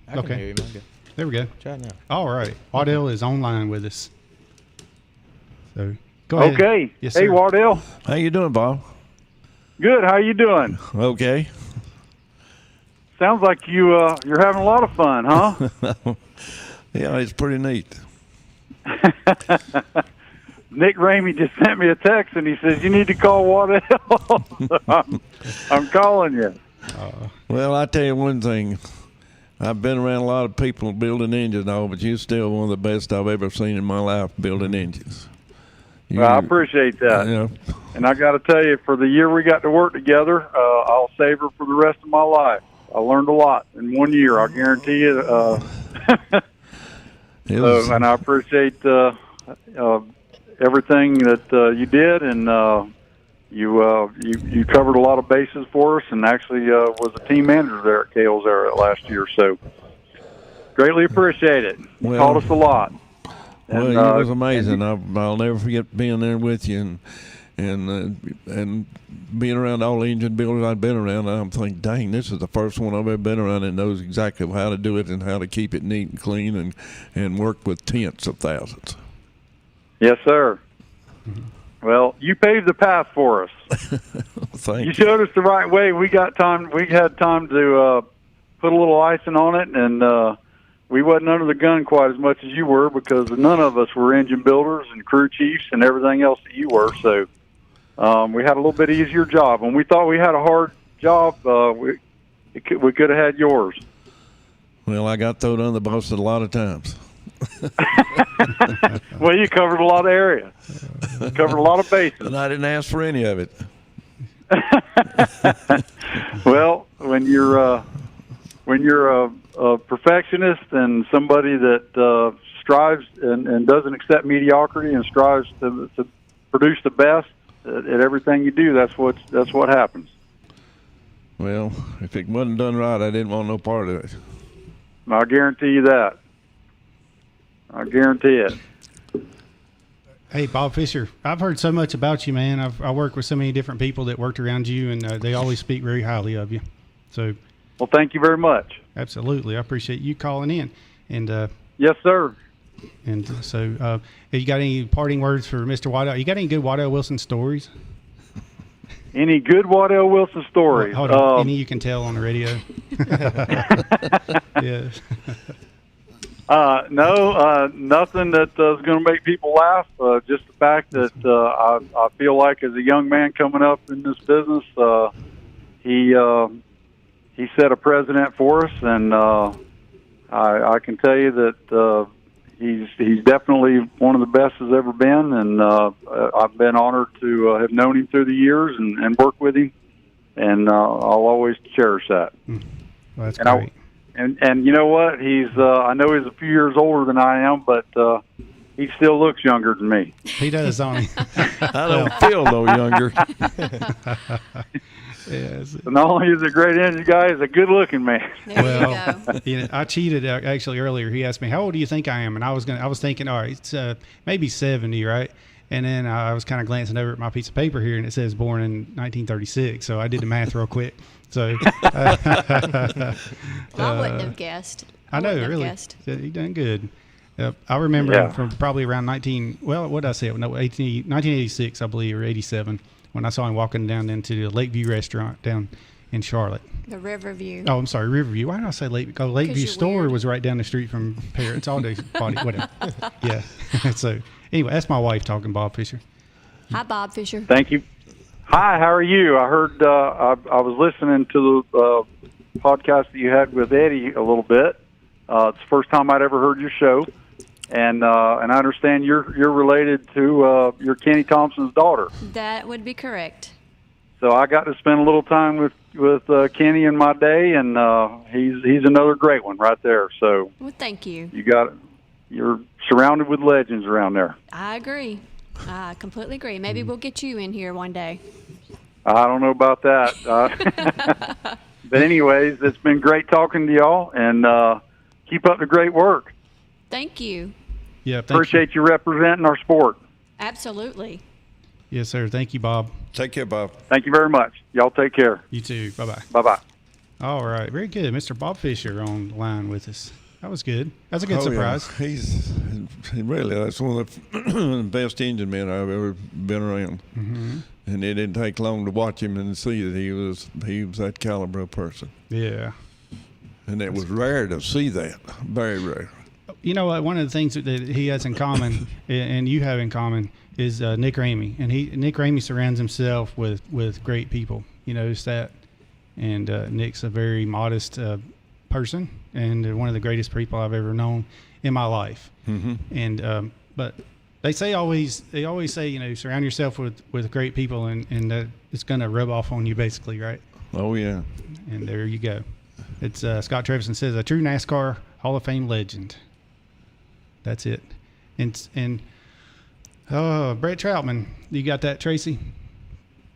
I can Okay. hear you, man. Good. There we go. Try it now. All right. Waddell is online with us. So go ahead. Okay. Yes, Hey, sir. Waddell. How you doing, Bob? Good. How you doing? Okay. Sounds like you're having a lot of fun, huh? Yeah, it's pretty neat. Nick Ramey just sent me a text, and he says, you need to call Waddell. I'm calling you. Well, I tell you one thing. I've been around a lot of people building engines, all, but you're still one of the best I've ever seen in my life building engines. Well, I appreciate that. Yeah. And I got to tell you, for the year we got to work together, I'll savor for the rest of my life. I learned a lot in 1 year, I guarantee you. And I appreciate everything that you did, and you covered a lot of bases for us, and actually was a team manager there at Cale's there last year. So greatly appreciate it. You taught us a lot. Well, it was amazing. I'll never forget being there with you and being around all the engine builders I've been around. I'm thinking, dang, this is the first one I've ever been around that knows exactly how to do it and how to keep it neat and clean and work with tens of thousands. Yes, sir. Well, you paved the path for us. Thank you showed us the right way. We had time to put a little icing on it, and we wasn't under the gun quite as much as you were, because none of us were engine builders and crew chiefs and everything else that you were. So we had a little bit easier job. When we thought we had a hard job, we could have had yours. Well, I got thrown under the bus a lot of times. Well, you covered a lot of area. You covered a lot of bases. And I didn't ask for any of it. Well, when you're a perfectionist and somebody that strives and doesn't accept mediocrity and strives to produce the best at everything you do, that's what happens. Well, if it wasn't done right, I didn't want no part of it. I guarantee you that. I guarantee it. Hey, Bob Fisher, I've heard so much about you, man. I worked with so many different people that worked around you, and they always speak very highly of you. So, well, thank you very much. Absolutely. I appreciate you calling in. And yes, sir. And so, have you got any parting words for Mr. Waddell? You got any good Waddell Wilson stories? Any good Waddell Wilson stories? Hold on. Any you can tell on the radio? Yeah. No, nothing that is going to make people laugh. Just the fact that I feel like as a young man coming up in this business, he set a precedent for us, and I can tell you that he's definitely one of the best has ever been, and I've been honored to have known him through the years and work with him, and I'll always cherish that. Well, that's great. And you know what? I know he's a few years older than I am, but he still looks younger than me. He does, don't he? I don't feel no younger. Yes. So not only is he a great engine guy, he's a good-looking man. There you go. I cheated actually earlier. He asked me, "How old do you think I am?" And I was thinking, all right, it's maybe 70, right? And then I was kind of glancing over at my piece of paper here, and it says born in 1936. So I did the math real quick. So I wouldn't have guessed. I know, really. He done good. I remember him from probably around 1986, I believe, or 87, when I saw him walking down into the Lakeview restaurant down in Charlotte. The Riverview. Oh, I'm sorry, Riverview. Why did I say Lakeview? Because Lakeview store was right down the street from Parents All Day Body, whatever. Yeah. So anyway, that's my wife talking, Bob Fisher. Hi, Bob Fisher. Thank you. Hi, how are you? I heard I was listening to the podcast that you had with Eddie a little bit. It's the first time I'd ever heard your show, and I understand you're related to your Kenny Thompson's daughter. That would be correct. So I got to spend a little time with Kenny in my day, and he's another great one right there. So well, thank you. You're surrounded with legends around there. I agree. I completely agree. Maybe we'll get you in here one day. I don't know about that. But anyways, it's been great talking to y'all, and keep up the great work. Thank you. Yeah, appreciate you representing our sport. Absolutely. Yes, sir. Thank you, Bob. Take care, Bob. Thank you very much. Y'all take care. You too. Bye-bye. Bye-bye. All right. Very good. Mr. Bob Fisher on the line with us. That was good. That's a good surprise. Yeah. That's one of the best engine men I've ever been around. Mm-hmm. And it didn't take long to watch him and see that he was that caliber of person. Yeah. And it was rare to see that. Very rare. you know what? One of the things that he has in common, and you have in common, is Nick Ramey. And Nick Ramey surrounds himself with great people. You notice that? And Nick's a very modest person, and one of the greatest people I've ever known in my life. Mm-hmm. And but they always say, you know, surround yourself with great people, and that it's going to rub off on you, basically, right? Oh yeah. And there you go. It's Scott Trevison says, a true NASCAR Hall of Fame legend. That's it. And Brett Troutman, you got that, Tracy?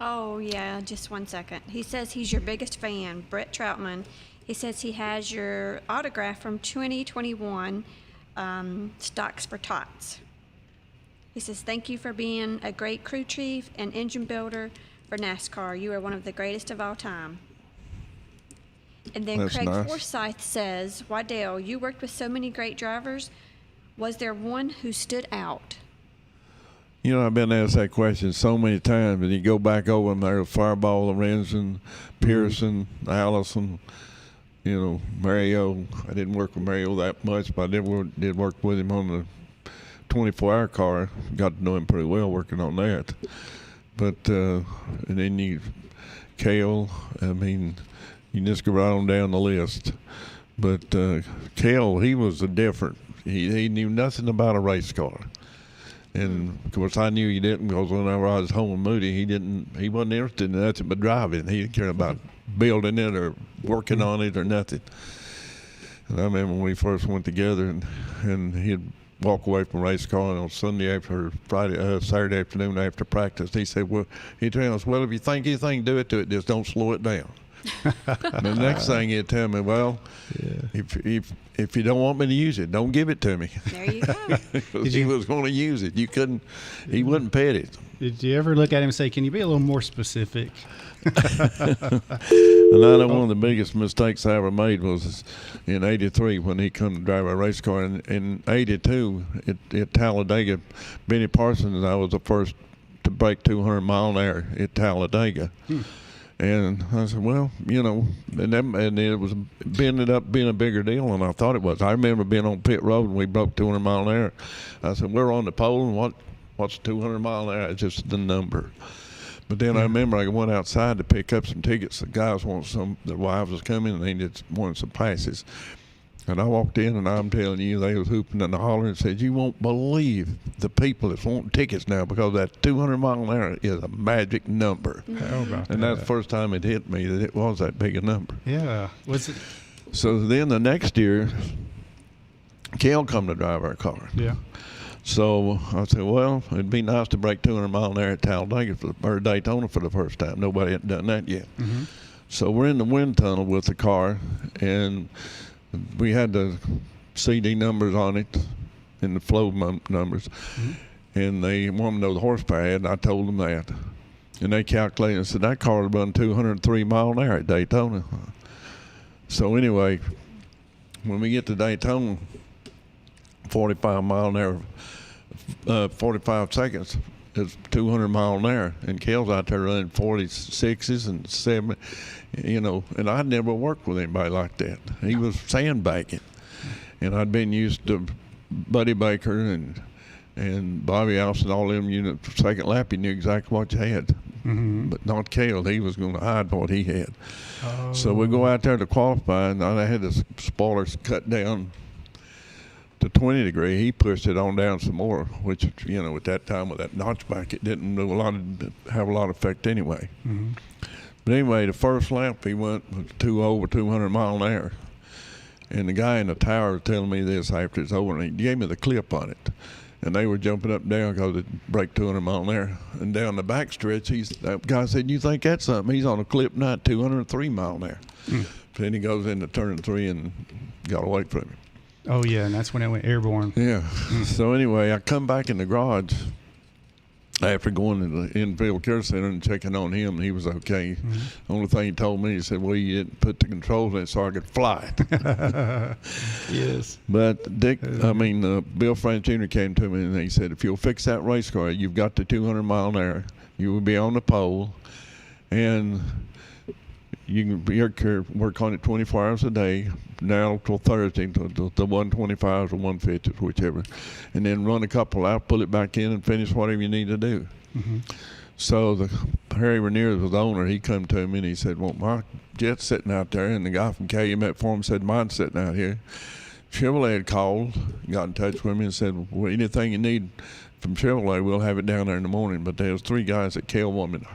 Oh, yeah, just 1 second. He says he's your biggest fan, Brett Troutman. He says he has your autograph from 2021 Stocks for Tots. He says, thank you for being a great crew chief and engine builder for NASCAR. You are one of the greatest of all time. And then That's Craig nice. Forsyth says, Waddell, you worked with so many great drivers. Was there one who stood out? You know, I've been asked that question so many times, and you go back over them there, Fireball, Lorenzen, Pearson, Allison, you know, Mario. I didn't work with Mario that much, but I did work with him on the 24-hour car. Got to know him pretty well working on that. But, and then Cale, I mean, you just go right on down the list. But Cale, he was a different. He knew nothing about a race car. And of course, I knew he didn't, because whenever I was Holman-Moody, he wasn't interested in nothing but driving. He didn't care about building it or working on it or nothing. And I remember when we first went together, and he'd walk away from a race car, and on Sunday after Saturday afternoon after practice, he said, "Well," he told us, "Well, if you think anything, do it to it. Just don't slow it down." And the next thing he'd tell me, "Well, if you don't want me to use it, don't give it to me." There you go. He was going to use it. He wouldn't pet it. Did you ever look at him and say, can you be a little more specific? And I know one of the biggest mistakes I ever made was in '83 when he come to drive a race car. In '82 at Talladega, Benny Parsons and I was the first to break 200 mile an hour at Talladega. And I said, well, you know, and it was ended up being a bigger deal than I thought it was. I remember being on pit road and we broke 200 mile an hour. I said, we're on the pole, and what's 200 mile an hour? It's just the number. But then I remember I went outside to pick up some tickets. The guys their wives was coming, and they just wanted some passes. And I walked in, and I'm telling you, they was hooping and hollering and said, you won't believe the people that's wanting tickets now, because that 200 mile an hour is a magic number. How about And that's the first time it hit me that it was that big a number. Yeah. Was it? So then the next year, Cale come to drive our car. Yeah. So I said, well, it'd be nice to break 200 mile an hour at Talladega or Daytona for the first time. Nobody had done that yet. Mm-hmm. So we're in the wind tunnel with the car, and we had the CD numbers on it and the flow numbers. Mm-hmm. And they wanted to know the horsepower I had, and I told them that. And they calculated and said, that car would run 203 mile an hour at Daytona. So anyway, when we get to Daytona, 45 mile an hour, 45 seconds is 200 mile an hour, and Cale's out there running 46s and 7, you know, and I'd never worked with anybody like that. He was sandbagging, and I'd been used to Buddy Baker and Bobby Allison, all them units. Second lap, he knew exactly what you had. Mm-hmm. But not Cale. He was going to hide what he had. Oh. So we go out there to qualify, and I had the spoilers cut down to 20 degree. He pushed it on down some more, which, you know, at that time with that notchback, it didn't do have a lot of effect anyway. Mm-hmm. But anyway, the first lap he went over 200 mile an hour, and the guy in the tower was telling me this after it's over, and he gave me the clip on it, and they were jumping up and down because it break 200 mile an hour, and down the back stretch, that guy said, "You think that's something?" He's on a clip now, 203 mile an hour. Mm. Then he goes into turn 3 and got away from him. Oh, yeah, and that's when it went airborne. Yeah. So anyway, I come back in the garage after going to the infield care center and checking on him, and he was okay. Mm-hmm. Only thing he told me, he said, well, you didn't put the controls in it so I could fly it. Yes. But Bill French Jr. came to me and he said, if you'll fix that race car, you've got the 200 mile an hour, you will be on the pole, and you can work on it 24 hours a day, now till Thursday, to the 125s or 150s, whichever, and then run a couple out, pull it back in, and finish whatever you need to do. Mm-hmm. So Harry Ranier was the owner. He come to me and he said, well, my jet's sitting out there, and the guy from Cale met for him said, mine's sitting out here. Chevrolet had called, got in touch with me and said, well, anything you need from Chevrolet, we'll have it down there in the morning. But there was 3 guys that Cale wanted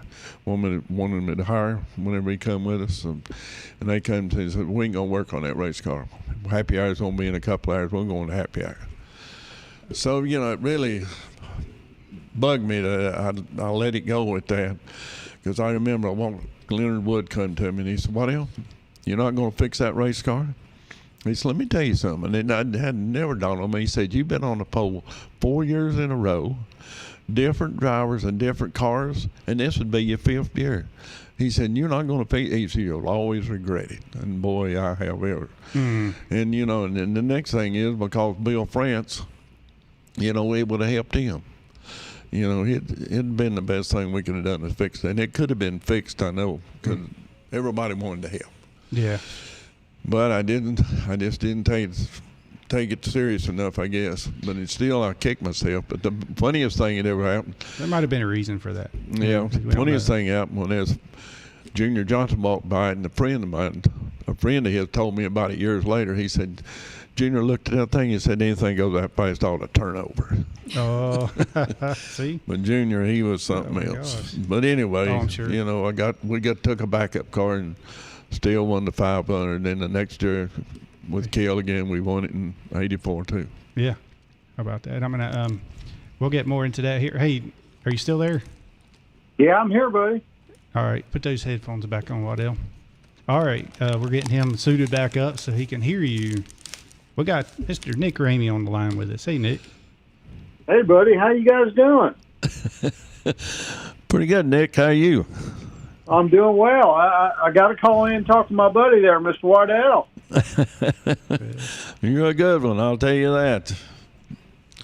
me to hire whenever he come with us. And they come to me and said, we ain't going to work on that race car. Happy hour's going to be in a couple hours. We're going to happy hour. So, it really bugged me that I let it go with that. Because I remember Leonard Wood come to me and he said, Waddell, you're not going to fix that race car? He said, let me tell you something. And it had never dawned on me. He said, you've been on the pole 4 years in a row, different drivers and different cars, and this would be your 5th year. He said, you're not going to fix it. He said, you'll always regret it. And boy, I have ever. And, and then the next thing is because Bill France, it would have helped him. It'd been the best thing we could have done to fix it. And it could have been fixed, I know, because everybody wanted to help. Yeah. But I just didn't take it serious enough, I guess. But it's still, I kicked myself. But the funniest thing that ever happened. There might have been a reason for that. Yeah, the funniest thing happened when there's Junior Johnson walked by, and a friend of his told me about it years later. He said, Junior looked at that thing and said, anything goes that fast ought to turn over. Oh, see? But Junior, he was something else. Gosh. But anyway, I'm sure. we took a backup car and still won the 500. And then the next year with Cale again, we won it in '84 too. Yeah. How about that? I'm gonna we'll get more into that here. Hey, are you still there? Yeah, I'm here, buddy. All right, put those headphones back on, Waddell. All right, we're getting him suited back up so he can hear you. We got Mr. Nick Ramey on the line with us. Hey, Nick. Hey, buddy. How you guys doing? Pretty good, Nick. How are you? I'm doing well. I got to call in and talk to my buddy there, Mr. Waddell. You're a good one, I'll tell you that.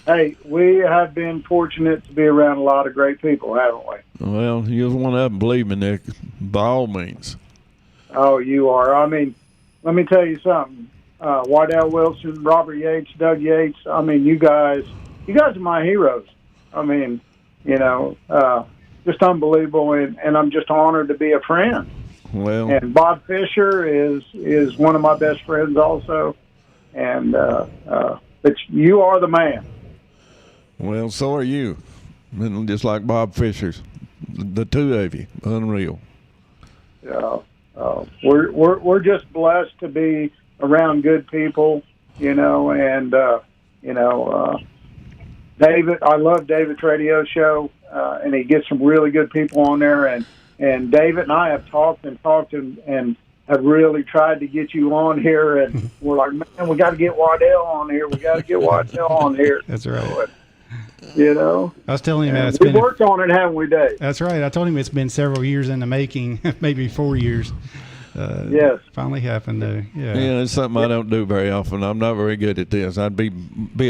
Hey, we have been fortunate to be around a lot of great people, haven't we? Well, you're one of them, believe me, Nick, by all means. Oh, you are. I mean, let me tell you something. Waddell Wilson, Robert Yates, Doug Yates. I mean, you guys are my heroes. I mean, just unbelievable, and I'm just honored to be a friend. Well, and Bob Fisher is one of my best friends also, and but you are the man. Well, so are you, and just like Bob Fisher's, the two of you, unreal. We're just blessed to be around good people, and David. I love David's radio show, and he gets some really good people on there. And David and I have talked and have really tried to get you on here. And we're like, man, we got to get Waddell on here. That's right. I was telling him we've worked on it, haven't we, Dave? That's right. I told him it's been several years in the making, maybe 4 years. Yes. Finally happened, though. Yeah. Yeah, it's something I don't do very often. I'm not very good at this. I'd be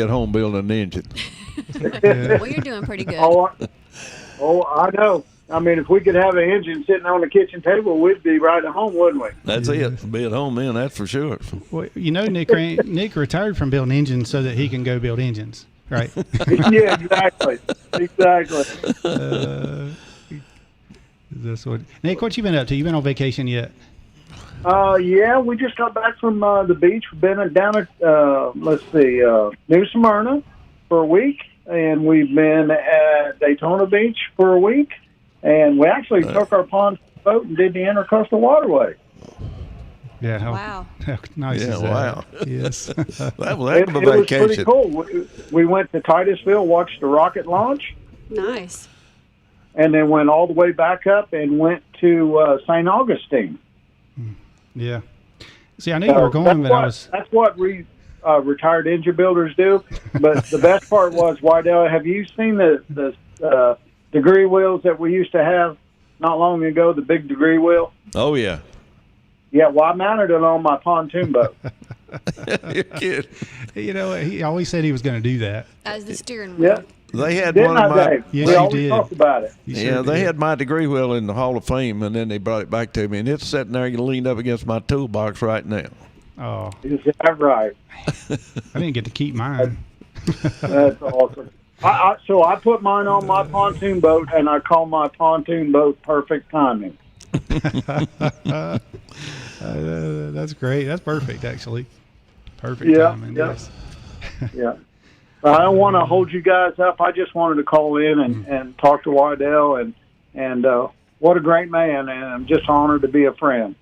at home building an engine. Yeah. Well, you're doing pretty good. Oh, I know. I mean, if we could have an engine sitting on the kitchen table, we'd be right at home, wouldn't we? That's it. Be at home then, that's for sure. Well, Nick retired from building engines so that he can go build engines, right? Yeah, exactly. Nick, what you been up to? You been on vacation yet? Yeah, we just got back from the beach. We've been down at New Smyrna for a week, and we've been at Daytona Beach for a week, and we actually took our pond boat and did the Intercoastal Waterway. Yeah. Wow. How nice is that? Wow. Yes. That was a It was pretty cool. We went to Titusville, watched the rocket launch. Nice. And then went all the way back up and went to St. Augustine. Yeah. See, I knew you were going, but That's what retired engine builders do. But the best part was, Waddell, have you seen the degree wheels that we used to have not long ago, the big degree wheel? Oh, yeah. Yeah, well, I mounted it on my pontoon boat. You're kidding. he always said he was going to do that. As the steering wheel. They had Didn't one of I, my. Dave? Yes, we you always did. talked about it. You Yeah, sure they did. had my degree wheel in the Hall of Fame, and then they brought it back to me, and it's sitting there leaned up against my toolbox right now. Oh, Is that right? I didn't get to keep mine. That's awesome. So I put mine on my pontoon boat, and I call my pontoon boat Perfect Timing. That's great. That's perfect, actually. Perfect Yeah, timing. yeah. Yes. Yeah. I don't want to hold you guys up. I just wanted to call in and talk to Waddell, and what a great man, and I'm just honored to be a friend.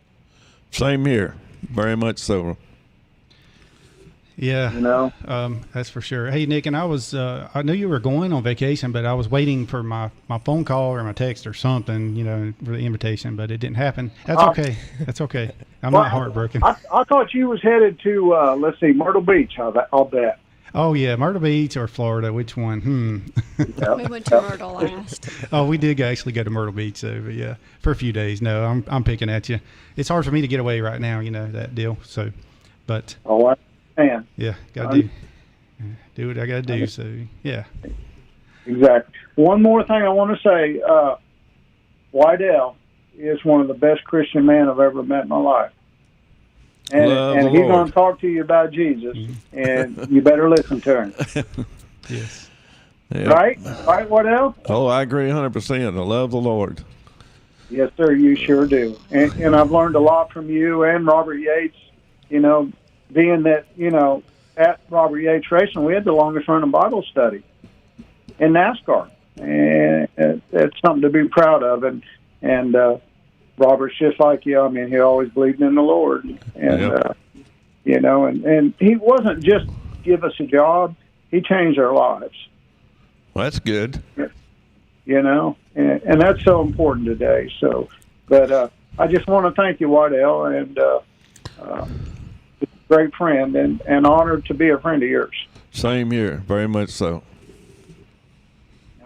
Same here, very much so. Yeah, You know? that's for sure. Hey, Nick, and I knew you were going on vacation, but I was waiting for my phone call or my text or something, for the invitation, but it didn't happen. That's okay. That's okay. I'm not heartbroken. I thought you was headed to, let's see, Myrtle Beach, I'll bet. Oh, yeah, Myrtle Beach or Florida, which one? We went to Myrtle last. Oh, we did actually go to Myrtle Beach, though, but yeah, for a few days. No, I'm picking at you. It's hard for me to get away right now, that deal. So, but Oh, I understand. yeah, gotta do what I gotta do. So, yeah. Exactly. One more thing I want to say, Waddell is one of the best Christian men I've ever met in my life. And Love and the he's Lord. going to talk to you about Jesus, and you better listen to him. Yes. Yeah. Right? Right, Waddell? Oh, I agree 100%. I love the Lord. Yes, sir, you sure do. And I've learned a lot from you and Robert Yates, being that, at Robert Yates Racing, we had the longest running Bible study in NASCAR. And it's something to be proud of. And Robert's just like you. I mean, he always believed in the Lord. And, Yep. and he wasn't just give us a job. He changed our lives, Well, that's good. and that's so important today. So, but I just want to thank you, Waddell, and great friend, and honored to be a friend of yours. Same here, very much so.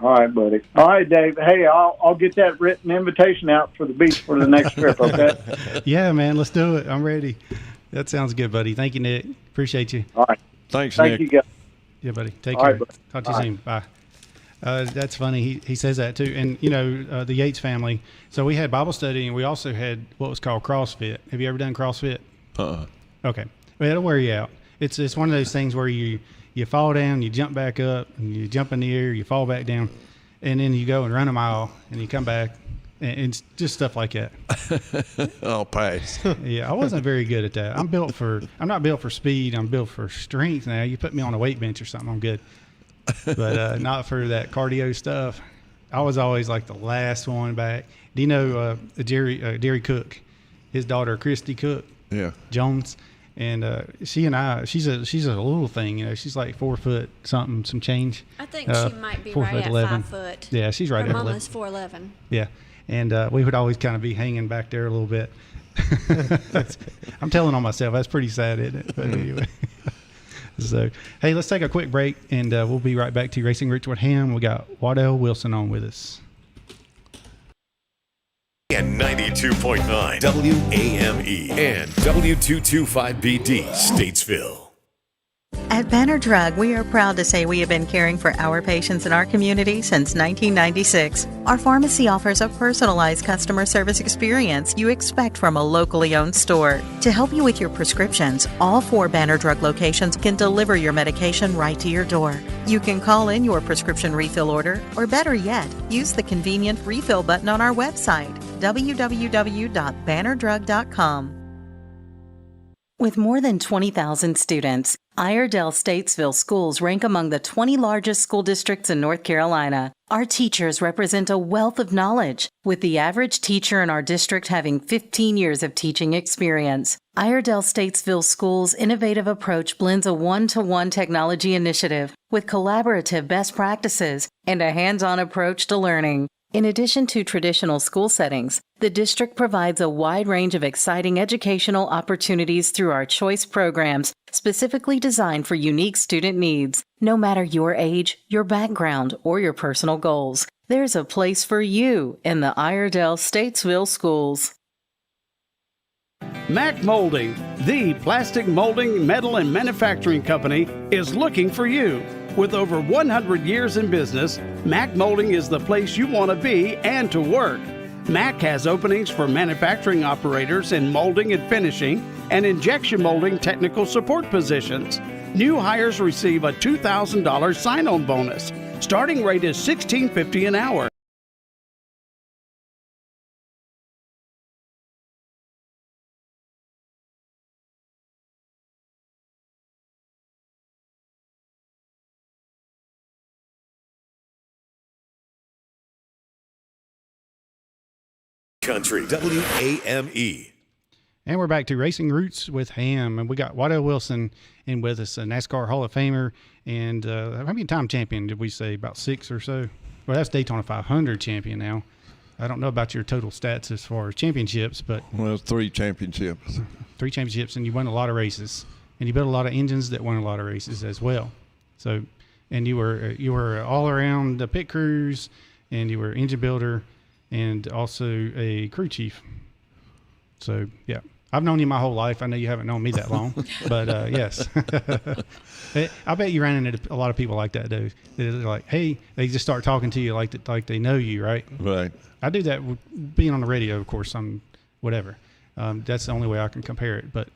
All right, buddy. All right, Dave. Hey, I'll get that written invitation out for the beach for the next trip, okay? Yeah, man, let's do it. I'm ready. That sounds good, buddy. Thank you, Nick. Appreciate you. All right. Thanks, Thank Nick. you, guys. Yeah, buddy. Take All care. right, buddy. Talk to you Bye. soon. Bye. That's funny. He says that too. And, the Yates family. So we had Bible study, and we also had what was called CrossFit. Have you ever done CrossFit? Okay. Well, it'll wear you out. It's one of those things where you fall down, you jump back up, and you jump in the air, you fall back down, and then you go and run a mile, and you come back, and it's just stuff like that. I'll pass. Yeah, I wasn't very good at that. I'm not built for speed. I'm built for strength now. You put me on a weight bench or something, I'm good. But not for that cardio stuff. I was always like the last one back. Do you know Jerry Cook, his daughter Christy Cook Yeah. Jones, and she and I, she's a little thing, she's like 4 foot something, some change. I think she might be 4 right foot at 11. 5 foot. Yeah, she's right Her at 11. mama's 4'11". Yeah, and we would always kind of be hanging back there a little bit. I'm telling on myself. That's pretty sad, isn't it? But anyway. So, hey, let's take a quick break, and we'll be right back to Racing Roots with Hamm. We got Waddell Wilson on with us. And 92.9 WAME and W225BD Statesville. At Banner Drug, we are proud to say we have been caring for our patients in our community since 1996. Our pharmacy offers a personalized customer service experience you expect from a locally owned store. To help you with your prescriptions, all 4 Banner Drug locations can deliver your medication right to your door. You can call in your prescription refill order, or better yet, use the convenient refill button on our website, www.bannerdrug.com. With more than 20,000 students, Iredell Statesville schools rank among the 20 largest school districts in North Carolina. Our teachers represent a wealth of knowledge, with the average teacher in our district having 15 years of teaching experience. Iredell Statesville Schools' innovative approach blends a one-to-one technology initiative with collaborative best practices and a hands-on approach to learning. In addition to traditional school settings, the district provides a wide range of exciting educational opportunities through our choice programs, specifically designed for unique student needs. No matter your age, your background, or your personal goals, there's a place for you in the Iredell Statesville schools. Mac Molding, the plastic molding, metal, and manufacturing company, is looking for you. With over 100 years in business, Mack Molding is the place you want to be and to work. Mack has openings for manufacturing operators in molding and finishing and injection molding technical support positions. New hires receive a $2,000 sign-on bonus. Starting rate is $16.50 an hour. Country WAME. And we're back to Racing Roots with Hamm, and we got Waddell Wilson in with us, a NASCAR Hall of Famer, and how many time champion did we say? About 6 or so? Well, that's Daytona 500 champion now. I don't know about your total stats as far as championships, but Well, 3 championships. 3 championships, and you won a lot of races, and you built a lot of engines that won a lot of races as well. So, and you were all around the pit crews, and you were engine builder, and also a crew chief. So, yeah. I've known you my whole life. I know you haven't known me that long, but yes. I bet you ran into a lot of people like that, though. They're like, hey, they just start talking to you like they know you, right? Right. I do that with being on the radio, of course, whatever. That's the only way I can compare it. But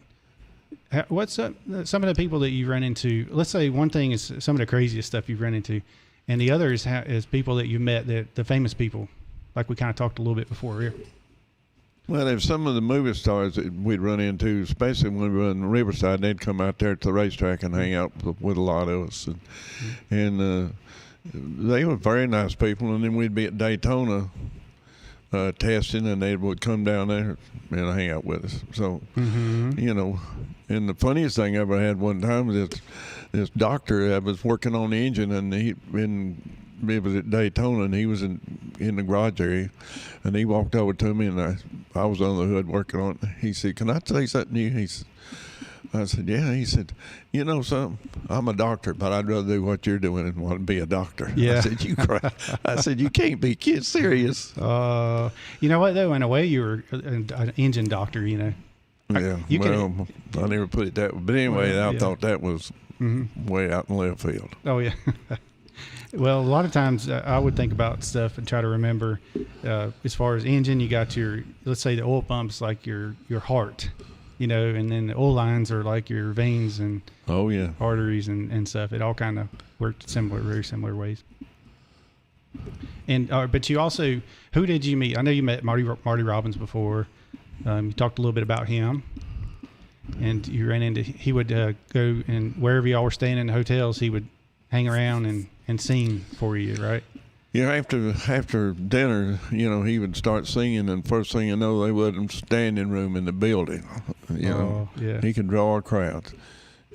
what's some of the people that you've run into? Let's say one thing is some of the craziest stuff you've run into, and the other is people that you met, the famous people, like we kind of talked a little bit before here. Well, there's some of the movie stars that we'd run into, especially when we were in Riverside. They'd come out there to the racetrack and hang out with a lot of us, and they were very nice people. And then we'd be at Daytona testing, and they would come down there and hang out with us. So, you know, and the funniest thing I ever had one time was this doctor that was working on the engine, and it was at Daytona, and he was in the garage area, and he walked over to me, and I was on the hood working on it. He said, "Can I tell you something new?" I said, "Yeah." He said, "You know something? I'm a doctor, but I'd rather do what you're doing than want to be a doctor." Yeah. I said, "You cry." I said, "You can't be serious." You know what, though? In a way, you were an engine doctor, you know. Yeah, I never put it that way. But anyway, I thought that was way out in left field. Oh, yeah. Well, a lot of times I would think about stuff and try to remember, as far as engine, you got let's say the oil pump's like your heart, you know, and then the oil lines are like your veins and arteries and stuff. It all kind of worked very similar ways. And but you also, who did you meet? I know you met Marty Robbins before. You talked a little bit about him, and you ran into. He would go and wherever y'all were staying in the hotels, he would hang around and sing for you, right? Yeah, after dinner, you know, he would start singing, and first thing you know, they wasn't standing room in the building. You know, he could draw a crowd.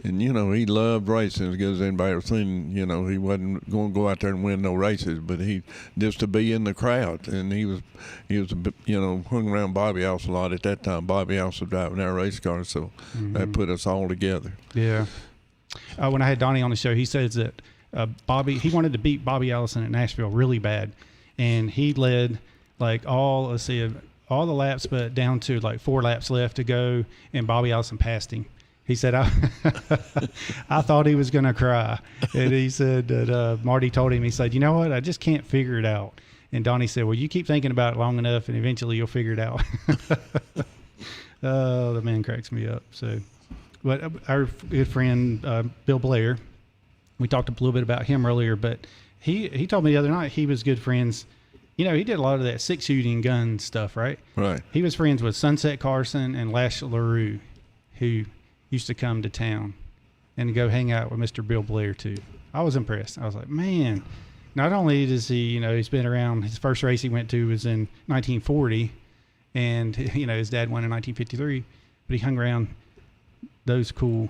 And, you know, he loved racing as good as anybody ever seen. You know, he wasn't going to go out there and win no races, but he just to be in the crowd. And he was, you know, hung around Bobby Allison a lot at that time. Bobby Allison driving our race car, so that put us all together. Yeah. When I had Donnie on the show, he says that he wanted to beat Bobby Allison at Nashville really bad. And he led like all the laps, but down to like 4 laps left to go, and Bobby Allison passed him. He said, I thought he was going to cry. And he said that Marty told him, he said, "You know what? I just can't figure it out." And Donnie said, "Well, you keep thinking about it long enough, and eventually you'll figure it out." Oh, the man cracks me up. So, but our good friend, Bill Blair, we talked a little bit about him earlier, but he told me the other night he was good friends. You know, he did a lot of that 6-shooting gun stuff, right? Right. He was friends with Sunset Carson and Lash LaRue, who used to come to town and go hang out with Mr. Bill Blair too. I was impressed. I was like, man, not only does he, you know, he's been around, his first race he went to was in 1940, and, you know, his dad won in 1953, but he hung around those cool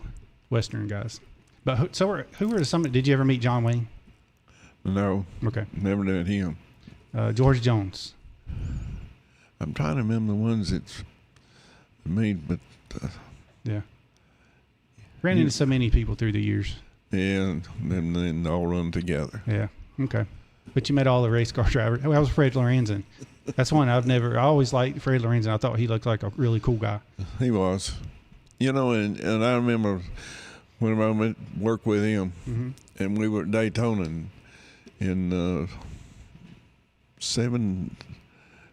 Western guys. But who were some, did you ever meet John Wayne? No. Okay. Never met him. George Jones. I'm trying to remember the ones that's made, but yeah. Ran into so many people through the years. Yeah, and then all run together. Yeah. Okay. But you met all the race car drivers. Well, I was Fred Lorenzen. That's one I always liked Fred Lorenzen. I thought he looked like a really cool guy. He was. You know, and I remember whenever I went to work with him, and we were at Daytona in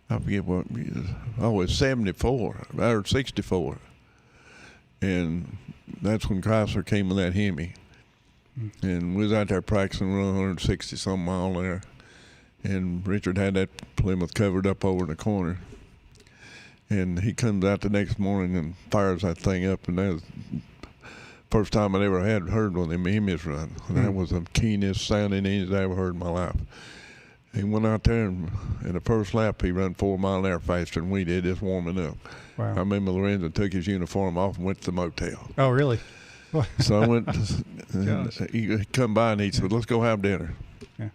I forget what, it's 74 or 64. And that's when Chrysler came with that Hemi. And we was out there practicing run 160 some mile there. And Richard had that Plymouth covered up over in the corner. And he comes out the next morning and fires that thing up, and that was the first time I ever had heard one of them Hemis run. And that was the keenest sounding engine I ever heard in my life. He went out there, and in the first lap, he ran 4 miles an hour faster than we did, just warming up. Wow. I remember Lorenzen took his uniform off and went to the motel. Oh, really? So I went, and he come by and he said, "Let's go have dinner." Yeah.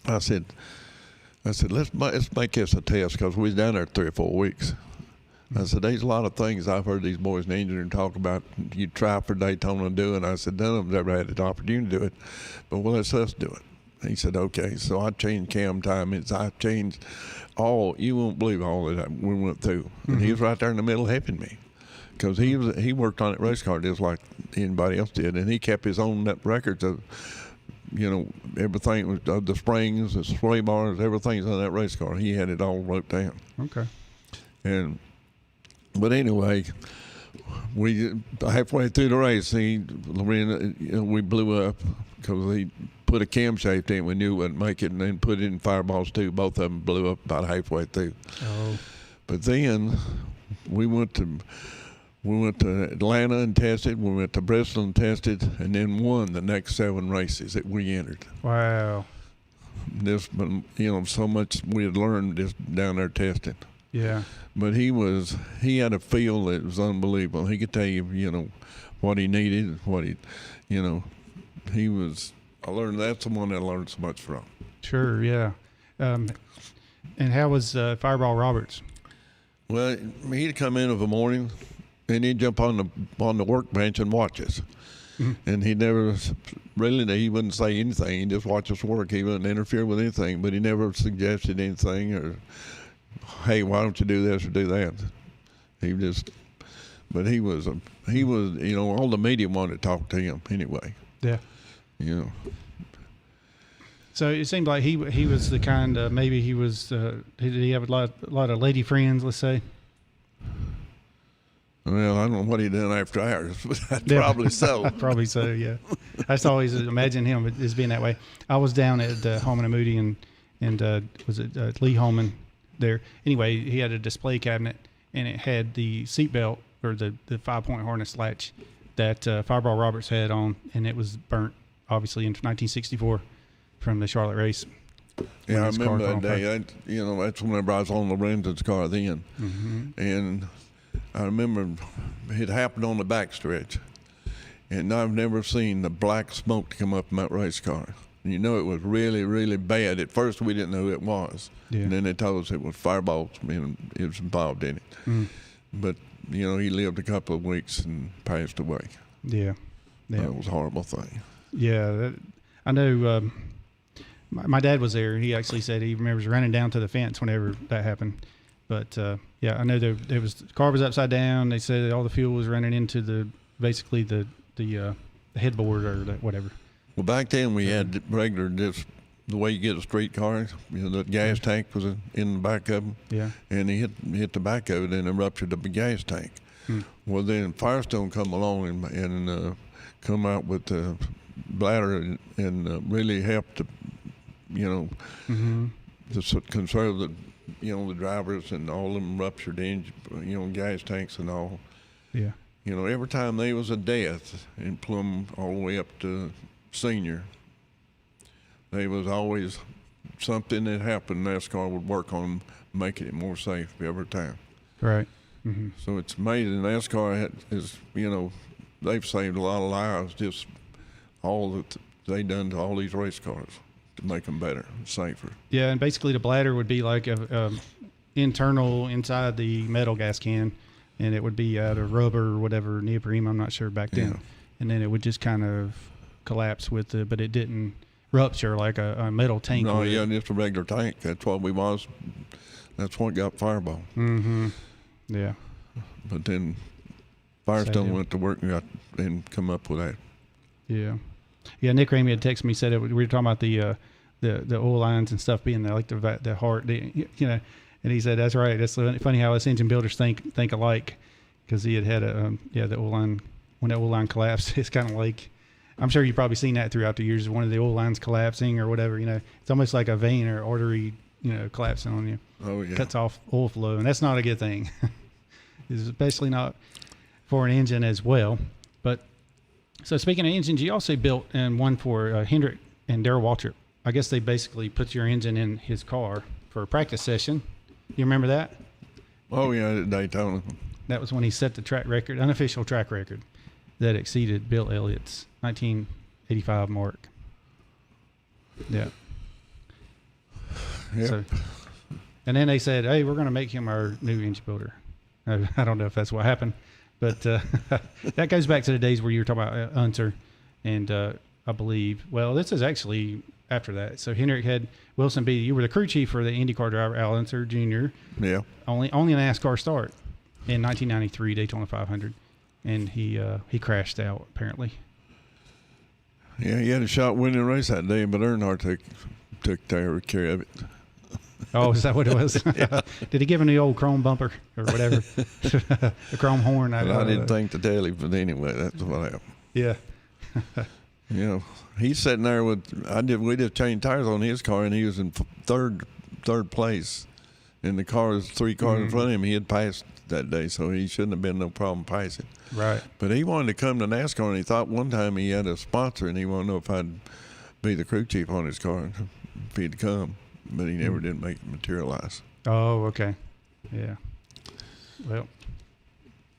I said, let's make this a test, because we was down there 3 or 4 weeks. I said, there's a lot of things I've heard these boys in engineering talk about you try for Daytona and do it. I said, none of them's ever had the opportunity to do it, but well, let's us do it. He said, okay. So I changed cam timings. I changed you won't believe all that we went through. And he was right there in the middle helping me, because he worked on that race car just like anybody else did, and he kept his own records of, everything, the springs, the sway bars, everything's on that race car. He had it all wrote down. Okay. But anyway, we halfway through the race, we blew up because he put a camshaft in. We knew it wouldn't make it, and then put it in fireballs too. Both of them blew up about halfway through. Oh. But then we went to Atlanta and tested. We went to Bristol and tested, and then won the next 7 races that we entered. Wow. So much we had learned just down there testing. Yeah. But he had a feel that was unbelievable. He could tell you, what he needed, I learned, that's the one that I learned so much from. Sure, yeah. And how was Fireball Roberts? Well, he'd come in of a morning, and he'd jump on the workbench and watch us. And he never he wouldn't say anything. He'd just watch us work. He wouldn't interfere with anything, but he never suggested anything or, hey, why don't you do this or do that? He was all the media wanted to talk to him anyway. Yeah. So it seemed like he was the kind of, maybe he was, did he have a lot of lady friends, let's say? Well, I don't know what he did after hours, but probably so. Probably so, yeah. I just always imagine him as being that way. I was down at Holman-Moody and was it Lee Holman there? Anyway, he had a display cabinet, and it had the seatbelt or the 5-point harness latch that Fireball Roberts had on, and it was burnt, obviously, in 1964 from the Charlotte race. Yeah, I remember that day. That's whenever I was on Lorenzen's car then. And I remember it happened on the backstretch, and I've never seen the black smoke come up in that race car. And it was really, really bad. At first, we didn't know who it was. Yeah. And then they told us it was Fireballs, and it was involved in it. But, he lived a couple of weeks and passed away. Yeah. That was a horrible thing. Yeah. I know my dad was there. He actually said he remembers running down to the fence whenever that happened. But, I know there was, the car was upside down. They said all the fuel was running into the headboard or whatever. Well, back then we had regular, just the way you get a street car, the gas tank was in the back of them. Yeah. And he hit the back of it and it ruptured the gas tank. Well, then Firestone come along and come out with the bladder and really helped to conserve the drivers, and all of them ruptured engine, gas tanks and all. Yeah. Every time there was a death in Plum all the way up to senior, there was always something that happened. NASCAR would work on making it more safe every time. Right. So it's amazing. NASCAR they've saved a lot of lives, just all that they done to all these race cars to make them better and safer. Yeah, and basically the bladder would be like a internal inside the metal gas can, and it would be out of rubber or whatever, neoprene, I'm not sure back then. Yeah. And then it would just kind of collapse but it didn't rupture like a metal tank. No, yeah, just a regular tank. That's what we was. That's what got Fireball. Yeah. But then Firestone went to work and come up with that. Yeah. Yeah, Nick Ramey had texted me, said we were talking about the oil lines and stuff being like the heart, and he said, that's right. That's funny how us engine builders think alike, because he had the oil line, when the oil line collapsed, it's kind of like, I'm sure you've probably seen that throughout the years, one of the oil lines collapsing or whatever, it's almost like a vein or artery, collapsing on you. Oh, yeah. Cuts off oil flow, and that's not a good thing. It's especially not for an engine as well. But so speaking of engines, you also built one for Hendrick and Darrell Waltrip. I guess they basically put your engine in his car for a practice session. You remember that? Oh, yeah, at Daytona. That was when he set the track record, unofficial track record, that exceeded Bill Elliott's 1985 mark. Yeah. Yep. So, and then they said, hey, we're going to make him our new engine builder. I don't know if that's what happened, but that goes back to the days where you were talking about Unser, and I believe, well, this is actually after that. So Hendrick had Wilson B. You were the crew chief for the IndyCar driver, Al Unser Jr. Yeah. Only a NASCAR start in 1993 Daytona 500, and he crashed out apparently. Yeah, he had a shot winning the race that day, but Earnhardt took care of it. Oh, is that what it was? Yeah. Did he give him the old chrome bumper or whatever? The chrome horn? I didn't think to tell him, but anyway, that's what happened. Yeah. He's sitting there we did change tires on his car, and he was in third place. And the cars, 3 cars in front of him, he had passed that day, so he shouldn't have been no problem passing. Right. But he wanted to come to NASCAR, and he thought one time he had a sponsor, and he wanted to know if I'd be the crew chief on his car if he'd come. But he never did make it materialize. Oh, okay. Yeah. Well.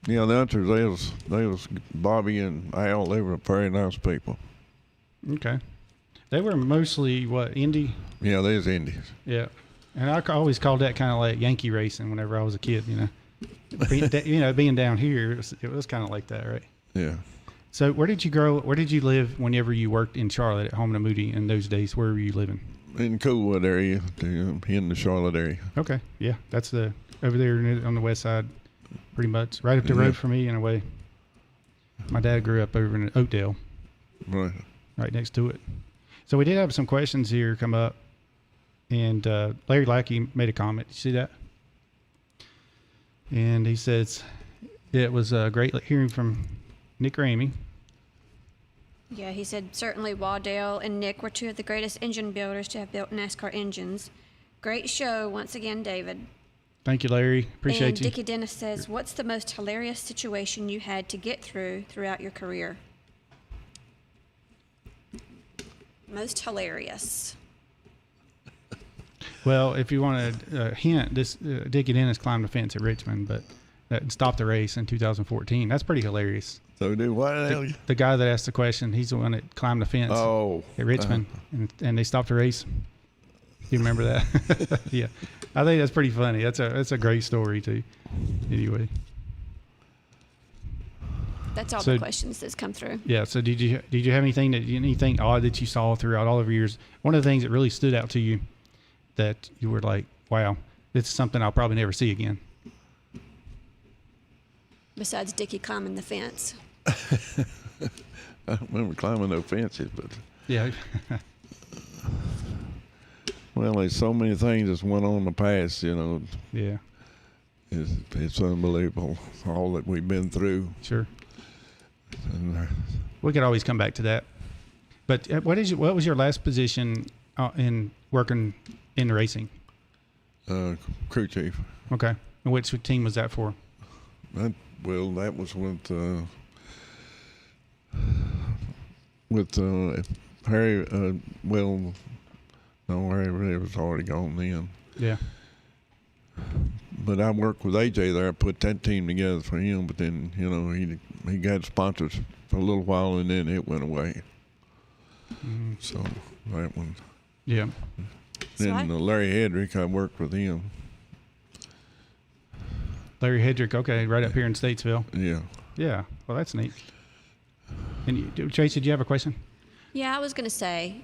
Yeah, the answers, they was Bobby and Al, they were very nice people. Okay. They were mostly, Indy? Yeah, they was Indies. Yeah. And I always called that kind of like Yankee racing whenever I was a kid, being down here, it was kind of like that, right? Yeah. So where did you live whenever you worked in Charlotte at Holman-Moody in those days? Where were you living? In Coolwood area, in the Charlotte area. Okay. Yeah. That's over there on the west side, pretty much. Right up the road from me in a way. My dad grew up over in Oakdale. Right. Right next to it. So we did have some questions here come up. And Larry Lackey made a comment. You see that? And he says, it was great hearing from Nick Ramey. Yeah, he said, certainly Waddell and Nick were 2 of the greatest engine builders to have built NASCAR engines. Great show once again, David. Thank you, Larry. Appreciate you. And Dickie Dennis says, what's the most hilarious situation you had to get throughout your career? Most hilarious. Well, if you want a hint, this Dickie Dennis climbed the fence at Richmond, but stopped the race in 2014. That's pretty hilarious. So do what? The guy that asked the question, he's the one that climbed the fence at Richmond, and they stopped the race. Do you remember that? Yeah, I think that's pretty funny. That's a great story too. Anyway, that's all the questions that's come through. Yeah. So did you have anything odd that you saw throughout all of your years? One of the things that really stood out to you that you were like, wow, this is something I'll probably never see again? Besides Dickie climbing the fence. I don't remember climbing no fences, but yeah. Well, there's so many things that's went on in the past, Yeah. It's unbelievable, all that we've been through. Sure. And, we could always come back to that. But what was your last position in working in racing? Crew chief. Okay. And which team was that for? That was with Harry. No, Harry was already gone then. Yeah. But I worked with AJ there. I put that team together for him. But then, he got sponsors for a little while, and then it went away. Mm-hmm. So that one. Yeah. Then Larry Hendrick, I worked with him. Larry Hendrick, okay, right up here in Statesville. Yeah. Yeah. Well, that's neat. And Tracy, did you have a question? Yeah, I was going to say,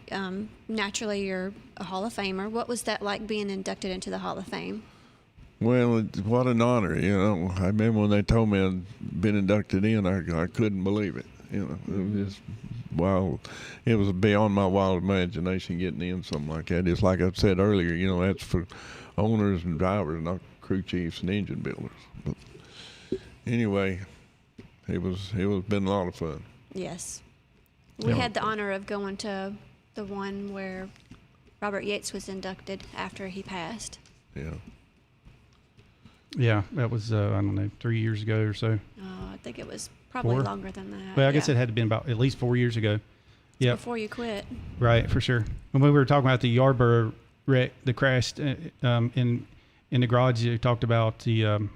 naturally you're a Hall of Famer. What was that like being inducted into the Hall of Fame? Well, what an honor, you know. I remember when they told me I'd been inducted in, I couldn't believe it. You know, it was just wild. It was beyond my wild imagination getting in something like that. It's like I said earlier, you know, that's for owners and drivers, not crew chiefs and engine builders. But anyway, it was been a lot of fun. Yes. We had the honor of going to the one where Robert Yates was inducted after he passed. Yeah. Yeah, that was, I don't know, 3 years ago or so. I think it was probably 4? longer than that. Well, I guess it had to been about at least 4 years ago. Yeah. Before you quit. Right, for sure. When we were talking about the Yarborough wreck, the crash in the garage, you talked about the,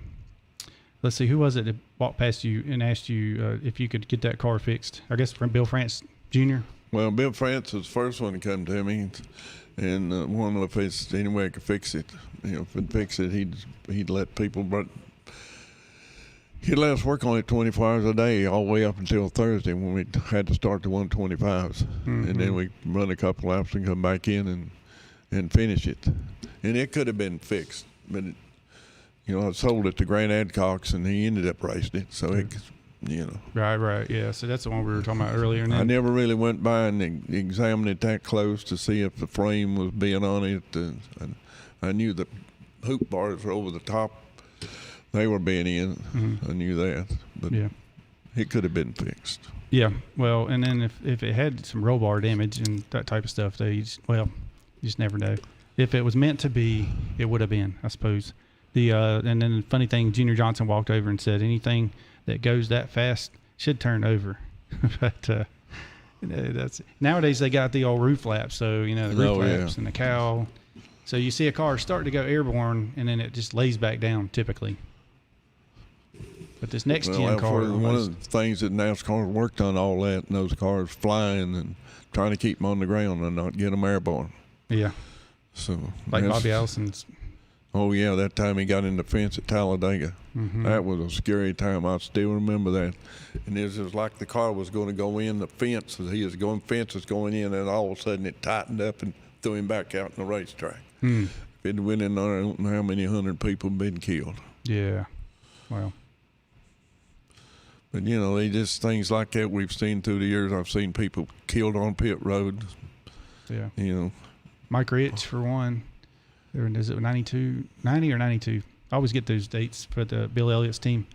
let's see, who was it that walked past you and asked you if you could get that car fixed? I guess from Bill France Jr.? Well, Bill France was the first one to come to me, and wanted if it's any way I could fix it. You know, if it'd fix it, he'd let people, but he'd let us work on it 24 hours a day all the way up until Thursday when we had to start the 125s. And then we run a couple laps and come back in and finish it. And it could have been fixed, but you know, I sold it to Grant Adcox, and he ended up racing it. So it, you know. Right. Yeah. So that's the one we were talking about earlier. And I never really went by and examined it that close to see if the frame was being on it. I knew the hoop bars were over the top. They were being in. I knew that. But yeah, it could have been fixed. Yeah. Well, and then if it had some roll bar damage and that type of stuff, you just never know. If it was meant to be, it would have been, I suppose. And then the funny thing, Junior Johnson walked over and said, anything that goes that fast should turn over. But that's nowadays they got the old roof flaps, so you know the roof flaps and the cowl. So you see a car start to go airborne, and then it just lays back down typically. But this next gen car, one of the things that NASCAR worked on all that, and those cars flying and trying to keep them on the ground and not get them airborne. Yeah. So like Bobby Allison's. Oh yeah, that time he got in the fence at Talladega. That was a scary time. I still remember that. And it was like the car was going to go in the fence. Fence was going in, and all of a sudden it tightened up and threw him back out in the racetrack. If it went in there, I don't know how many hundred people had been killed. Yeah. Wow. But you know, they just things like that we've seen through the years. I've seen people killed on pit road. Yeah. You know. Mike Rich for one. Is it 90 or 92? I always get those dates for the Bill Elliott's team.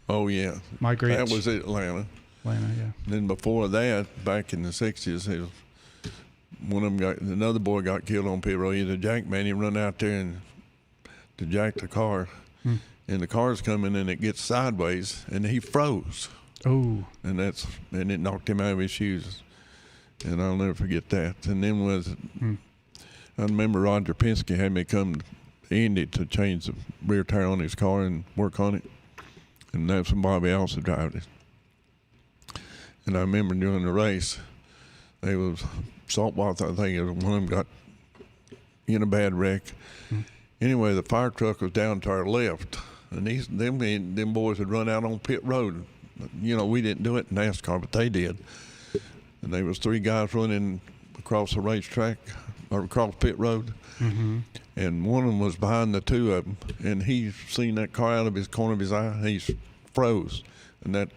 Oh yeah, Mike Rich. That was Atlanta. Yeah. And then before that, back in the '60s, another boy got killed on pit road. He was a jack man. He run out there and to jack the car, and the car's coming and it gets sideways, and he froze. Oh. And it knocked him out of his shoes, and I'll never forget that. And then I remember Roger Penske had me come to Indy to change the rear tire on his car and work on it. And that's when Bobby Allison drove it. And I remember during the race, there was Saltwater, I think one of them got in a bad wreck. Anyway, the fire truck was down to our left, and them boys had run out on pit road. You know, we didn't do it in NASCAR, but they did. And there was 3 guys running across the racetrack, or across pit road, and one of them was behind the 2 of them, and he seen that car out of his corner of his eye, and he froze, and that